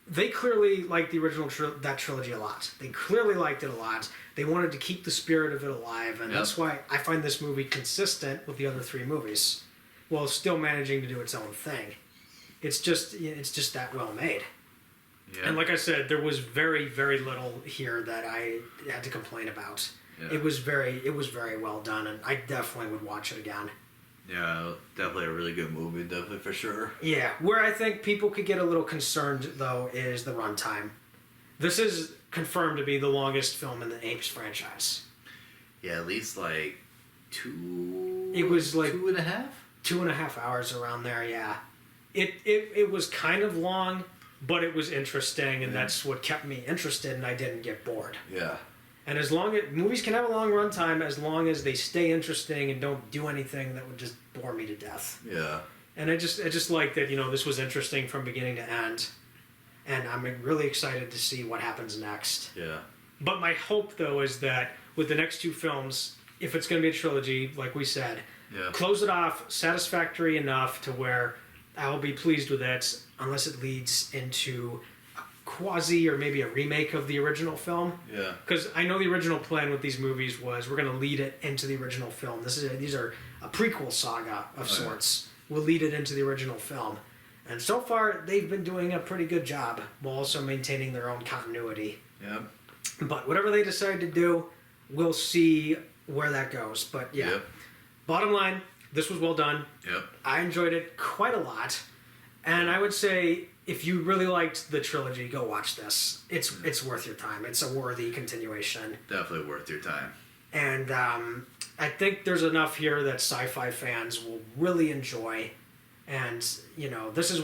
they clearly liked the original that trilogy a lot. They clearly liked it a lot. They wanted to keep the spirit of it alive, and that's why I find this movie consistent with the other 3 movies, while still managing to do its own thing. It's just that well made. Yeah. And like I said, there was very, very little here that I had to complain about. Yeah. It was very well done, and I definitely would watch it again. Yeah, definitely a really good movie, definitely for sure. Yeah, where I think people could get a little concerned, though, is the runtime. This is confirmed to be the longest film in the Apes franchise. Yeah, at least like 2... It was like 2.5? 2.5 hours around there, yeah. It was kind of long, but it was interesting, and that's what kept me interested, and I didn't get bored. Yeah. And as long as movies can have a long runtime, as long as they stay interesting and don't do anything that would just bore me to death. Yeah. And I just like that this was interesting from beginning to end, and I'm really excited to see what happens next. Yeah. But my hope though is that with the next 2 films, if it's going to be a trilogy, like we said, close it off satisfactory enough to where I'll be pleased with it, unless it leads into quasi or maybe a remake of the original film. Yeah. Because I know the original plan with these movies was we're going to lead it into the original film. These are a prequel saga of sorts. We'll lead it into the original film. And so far, they've been doing a pretty good job while also maintaining their own continuity. Yep. But whatever they decide to do, we'll see where that goes. But yeah, bottom line, this was well done. Yep. I enjoyed it quite a lot. And I would say, if you really liked the trilogy, go watch this. It's worth your time. It's a worthy continuation. Definitely worth your time. And I think there's enough here that sci-fi fans will really enjoy. And this is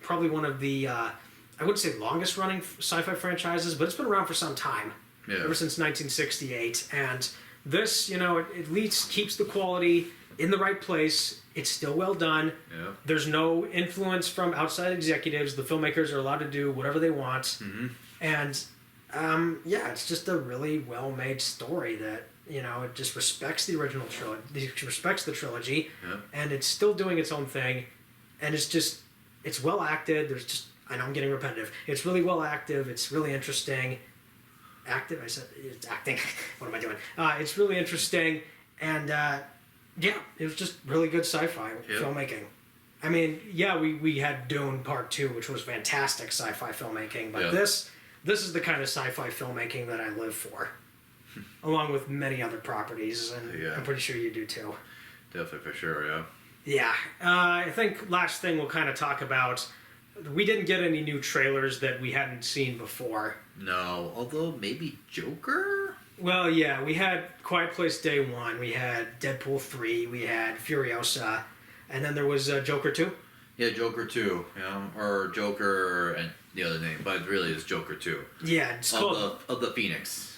probably one of the I wouldn't say longest running sci-fi franchises, but it's been around for some time. Yeah. Ever since 1968. And this, it at least keeps the quality in the right place. It's still well done. Yeah. There's no influence from outside executives. The filmmakers are allowed to do whatever they want. And it's just a really well-made story that it just respects the original trilogy. It respects the trilogy, and it's still doing its own thing. And it's well acted. I know I'm getting repetitive. It's really well acted. It's really interesting. Active. I said it's acting. What am I doing? It's really interesting, and it was just really good sci-fi filmmaking. I mean, we had Dune Part 2, which was fantastic sci-fi filmmaking, but this is the kind of sci-fi filmmaking that I live for, along with many other properties, and I'm pretty sure you do too. Definitely, for sure, yeah. Yeah, I think last thing we'll kind of talk about, we didn't get any new trailers that we hadn't seen before. No, although maybe Joker? Well, yeah, we had Quiet Place Day 1, we had Deadpool 3, we had Furiosa, and then there was Joker 2. Yeah, Joker 2, or Joker and the other name, but really it's Joker 2. Yeah, it's called... Of the Phoenix.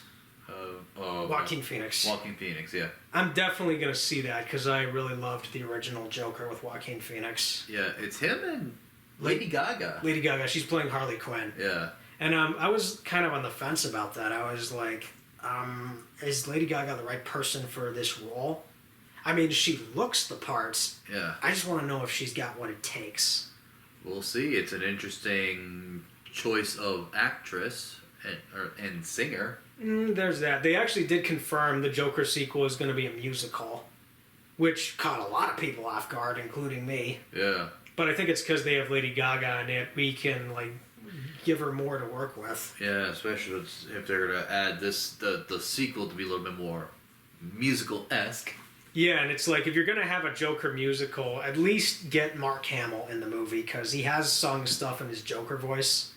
Joaquin Phoenix. Joaquin Phoenix, yeah. I'm definitely going to see that, because I really loved the original Joker with Joaquin Phoenix. Yeah, it's him and Lady Gaga. Lady Gaga, she's playing Harley Quinn. Yeah. And I was kind of on the fence about that. I was like, is Lady Gaga the right person for this role? I mean, she looks the parts. Yeah. I just want to know if she's got what it takes. We'll see. It's an interesting choice of actress and singer. There's that. They actually did confirm the Joker sequel is going to be a musical. which caught a lot of people off guard, including me. Yeah. But I think it's because they have Lady Gaga in it. We can like give her more to work with. Yeah, especially if they're gonna add the sequel to be a little bit more musical-esque. Yeah, and it's like if you're gonna have a Joker musical, at least get Mark Hamill in the movie because he has sung stuff in his Joker voice.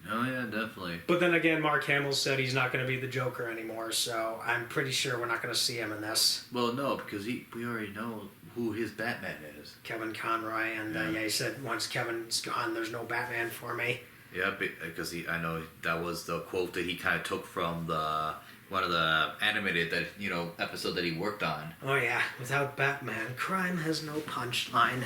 Oh yeah, definitely. But then again, Mark Hamill said he's not going to be the Joker anymore, so I'm pretty sure we're not going to see him in this. Well, no, because we already know who his Batman is. Kevin Conroy, and yeah, he said once Kevin's gone, there's no Batman for me. Yeah, because I know that was the quote that he kind of took from one of the animated episode that he worked on. Oh yeah, without Batman, crime has no punchline.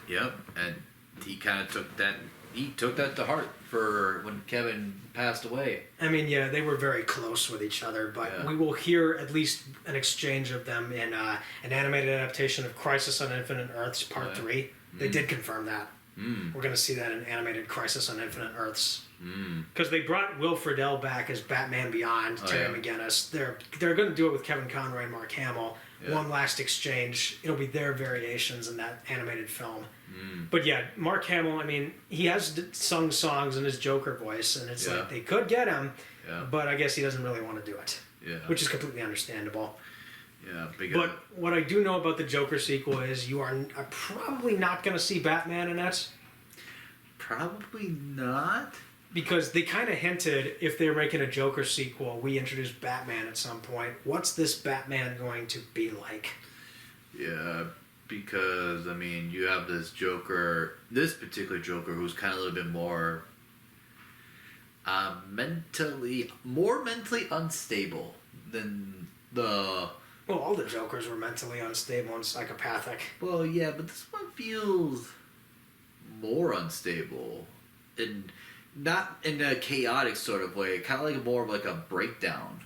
Yep, and he kind of took that. He took that to heart for when Kevin passed away. I mean, yeah, they were very close with each other, but Yeah. we will hear at least an exchange of them in an animated adaptation of Crisis on Infinite Earths Part 3. They did confirm that. We're going to see that in animated Crisis on Infinite Earths. Because they brought Will Friedle back as Batman Beyond, Terry McGinnis. They're going to do it with Kevin Conroy and Mark Hamill. Yeah. One last exchange. It'll be their variations in that animated film. But yeah, Mark Hamill, I mean, he has sung songs in his Joker voice, and it's like they could get him, but I guess he doesn't really want to do it. Yeah. Which is completely understandable. Yeah, But what I do know about the Joker sequel is you are probably not going to see Batman in it. Probably not. Because they kind of hinted if they're making a Joker sequel, we introduce Batman at some point. What's this Batman going to be like? Yeah, because, I mean, you have this particular Joker who's kind of a little bit more more mentally unstable than the... Well, all the Jokers were mentally unstable and psychopathic. Well, yeah, but this one feels more unstable. And not in a chaotic sort of way, kind of like more of like a breakdown.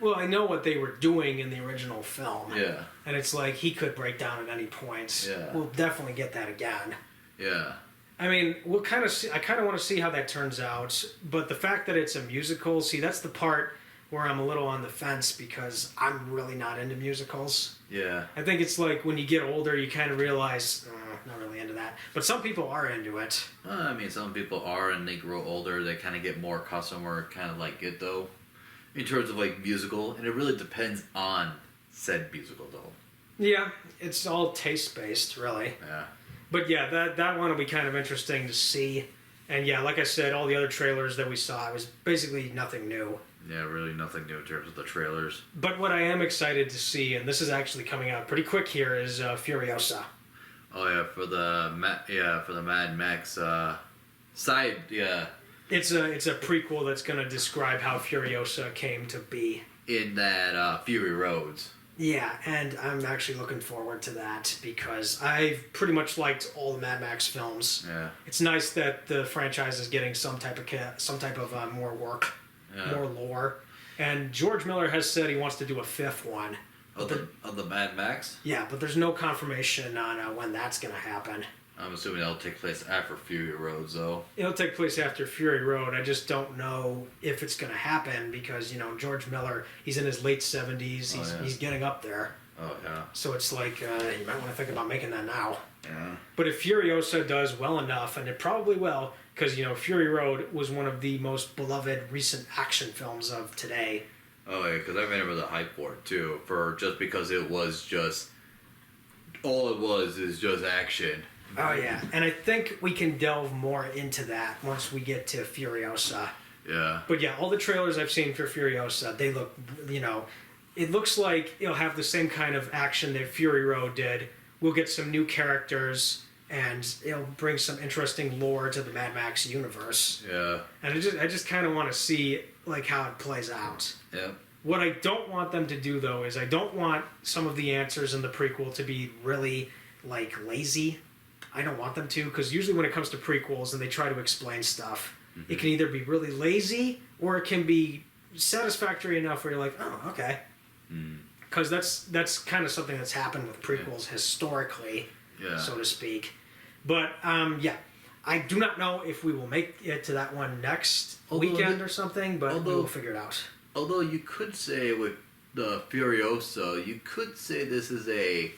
Well, I know what they were doing in the original film. Yeah. And it's like he could break down at any point. Yeah. We'll definitely get that again. Yeah. I mean, we'll kind of see. I kind of want to see how that turns out. But the fact that it's a musical, see, that's the part where I'm a little on the fence because I'm really not into musicals. Yeah. I think it's like when you get older, you kind of realize, not really into that. But some people are into it. I mean, some people are, and they grow older, they kind of get more accustomed or kind of like it, though. In terms of, like, musical, and it really depends on said musical, though. Yeah, it's all taste-based, really. Yeah. But yeah, that one will be kind of interesting to see. And yeah, like I said, all the other trailers that we saw, it was basically nothing new. Yeah, really nothing new in terms of the trailers. But what I am excited to see, and this is actually coming out pretty quick here, is Furiosa. Oh yeah, for the Mad Max side, yeah. It's a prequel that's going to describe how Furiosa came to be. In that Fury Roads. Yeah, and I'm actually looking forward to that because I've pretty much liked all the Mad Max films. Yeah. It's nice that the franchise is getting some type of more work, more lore. And George Miller has said he wants to do a fifth one. Of the Mad Max? Yeah, but there's no confirmation on when that's going to happen. I'm assuming that'll take place after Fury Roads, though. It'll take place after Fury Road. I just don't know if it's going to happen because, George Miller, he's in his late 70s. He's getting up there. Oh, yeah. So it's like, you might want to think about making that now. Yeah. But if Furiosa does well enough, and it probably will, because, Fury Road was one of the most beloved recent action films of today. Oh, yeah, because I remember the hype for it, too. Because it was just... All it was is just action. Oh, yeah. And I think we can delve more into that once we get to Furiosa. Yeah. But yeah, all the trailers I've seen for Furiosa, they look, it looks like it'll have the same kind of action that Fury Road did. We'll get some new characters, and it'll bring some interesting lore to the Mad Max universe. Yeah. And I just kind of want to see, how it plays out. Yeah. What I don't want them to do, though, is I don't want some of the answers in the prequel to be really, lazy. I don't want them to, because usually when it comes to prequels and they try to explain stuff, it can either be really lazy or it can be satisfactory enough where you're like, oh, okay. Because that's kind of something that's happened with prequels historically, so to speak. But, yeah, I do not know if we will make it to that one next weekend or something, but we will figure it out. Although you could say with the Furiosa, you could say this is a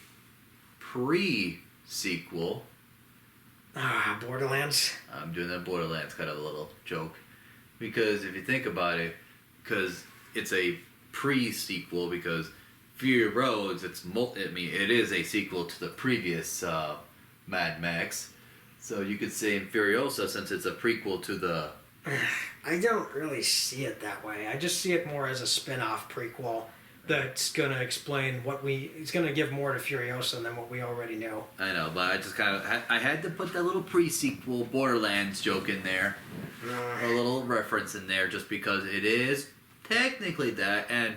pre-sequel. Borderlands. I'm doing that Borderlands kind of a little joke. Because if you think about it, because it's a pre-sequel, because Fury Roads, it is a sequel to the previous Mad Max. So you could say in Furiosa, since it's a prequel to the... I don't really see it that way. I just see it more as a spin-off prequel that's going to explain it's going to give more to Furiosa than what we already know. I know, but I just kind of... I had to put that little pre-sequel Borderlands joke in there. A little reference in there just because it is technically that. And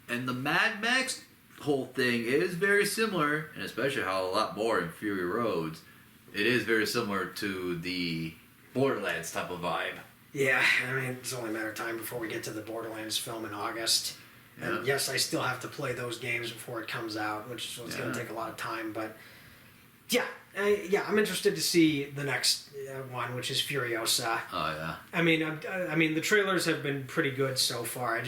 the Mad Max whole thing is very similar, and especially how a lot more in Fury Roads, it is very similar to the Borderlands type of vibe. Yeah, I mean, it's only a matter of time before we get to the Borderlands film in August. And yes, I still have to play those games before it comes out, which is going to take a lot of time. But yeah, I'm interested to see the next one, which is Furiosa. Oh yeah. I mean, the trailers have been pretty good so far.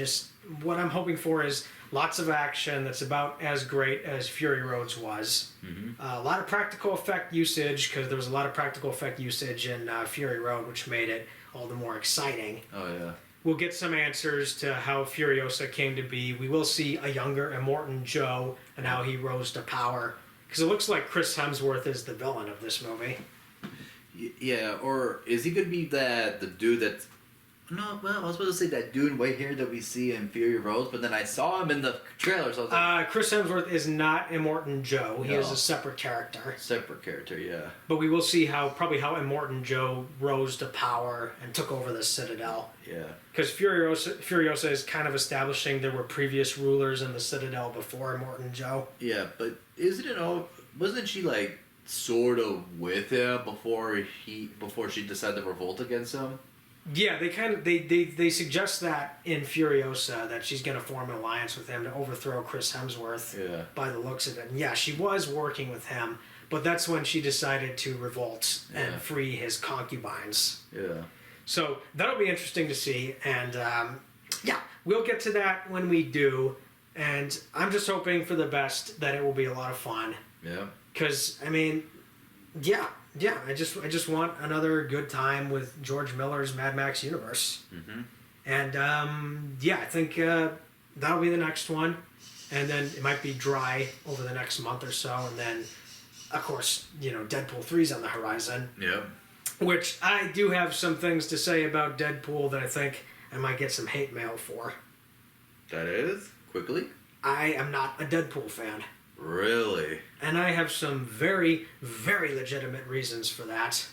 What I'm hoping for is lots of action that's about as great as Fury Roads was. Mm-hmm. A lot of practical effect usage, because there was a lot of practical effect usage in Fury Road, which made it all the more exciting. Oh yeah. We'll get some answers to how Furiosa came to be. We will see a younger Immortan Joe and how he rose to power. Because it looks like Chris Hemsworth is the villain of this movie. Yeah, or is he going to be the dude that's... No, well, I was supposed to say that dude in white hair that we see in Fury Roads, but then I saw him in the trailer, so I was like... Chris Hemsworth is not Immortan Joe. He is a separate character. Separate character, yeah. But we will see how Immortan Joe rose to power and took over the Citadel. Yeah. Because Furiosa is kind of establishing there were previous rulers in the Citadel before Immortan Joe. Yeah, but wasn't she like sort of with him before she decided to revolt against him? Yeah, they suggest that in Furiosa that she's going to form an alliance with him to overthrow Chris Hemsworth. Yeah. By the looks of it, and yeah, she was working with him, but that's when she decided to revolt and free his concubines. Yeah. So that'll be interesting to see, and we'll get to that when we do. And I'm just hoping for the best, that it will be a lot of fun. Yeah. Because I mean, I just want another good time with George Miller's Mad Max universe. Mm-hmm. And I think that'll be the next one, and then it might be dry over the next month or so, and then of course Deadpool 3's on the horizon. Yeah. Which I do have some things to say about Deadpool that I think I might get some hate mail for. That is? Quickly? I am not a Deadpool fan. Really? And I have some very, very legitimate reasons for that.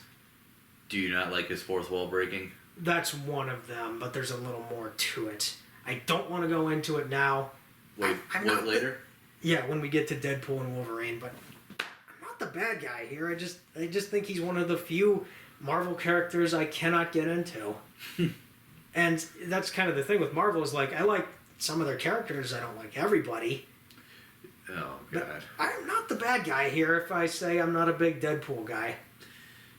Do you not like his fourth wall breaking? That's one of them, but there's a little more to it. I don't want to go into it now. Wait later? When we get to Deadpool and Wolverine, but I'm not the bad guy here. I just think he's one of the few Marvel characters I cannot get into. And that's kind of the thing with Marvel, is like, I like some of their characters, I don't like everybody. Oh, God. But I'm not the bad guy here if I say I'm not a big Deadpool guy.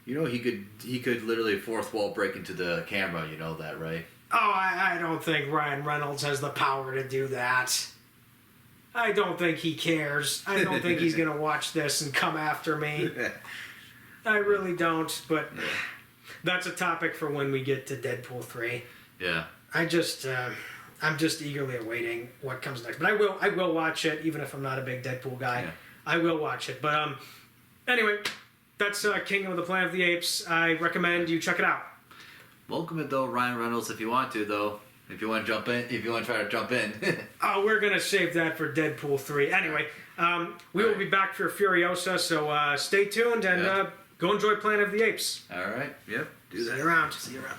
He could literally fourth wall break into the camera, you know that, right? Oh, I don't think Ryan Reynolds has the power to do that. I don't think he cares. I don't think he's going to watch this and come after me. I really don't, but that's a topic for when we get to Deadpool 3. Yeah. I'm just eagerly awaiting what comes next. But I will watch it, even if I'm not a big Deadpool guy. Yeah. I will watch it. But anyway, that's Kingdom of the Planet of the Apes. I recommend you check it out. Welcome it though, Ryan Reynolds, if you want to though. If you want to jump in, if you want to try to jump in. Oh, we're gonna save that for Deadpool 3. Anyway, we will be back for Furiosa, so stay tuned and go enjoy Planet of the Apes. All right. Yep. Do that. See you around.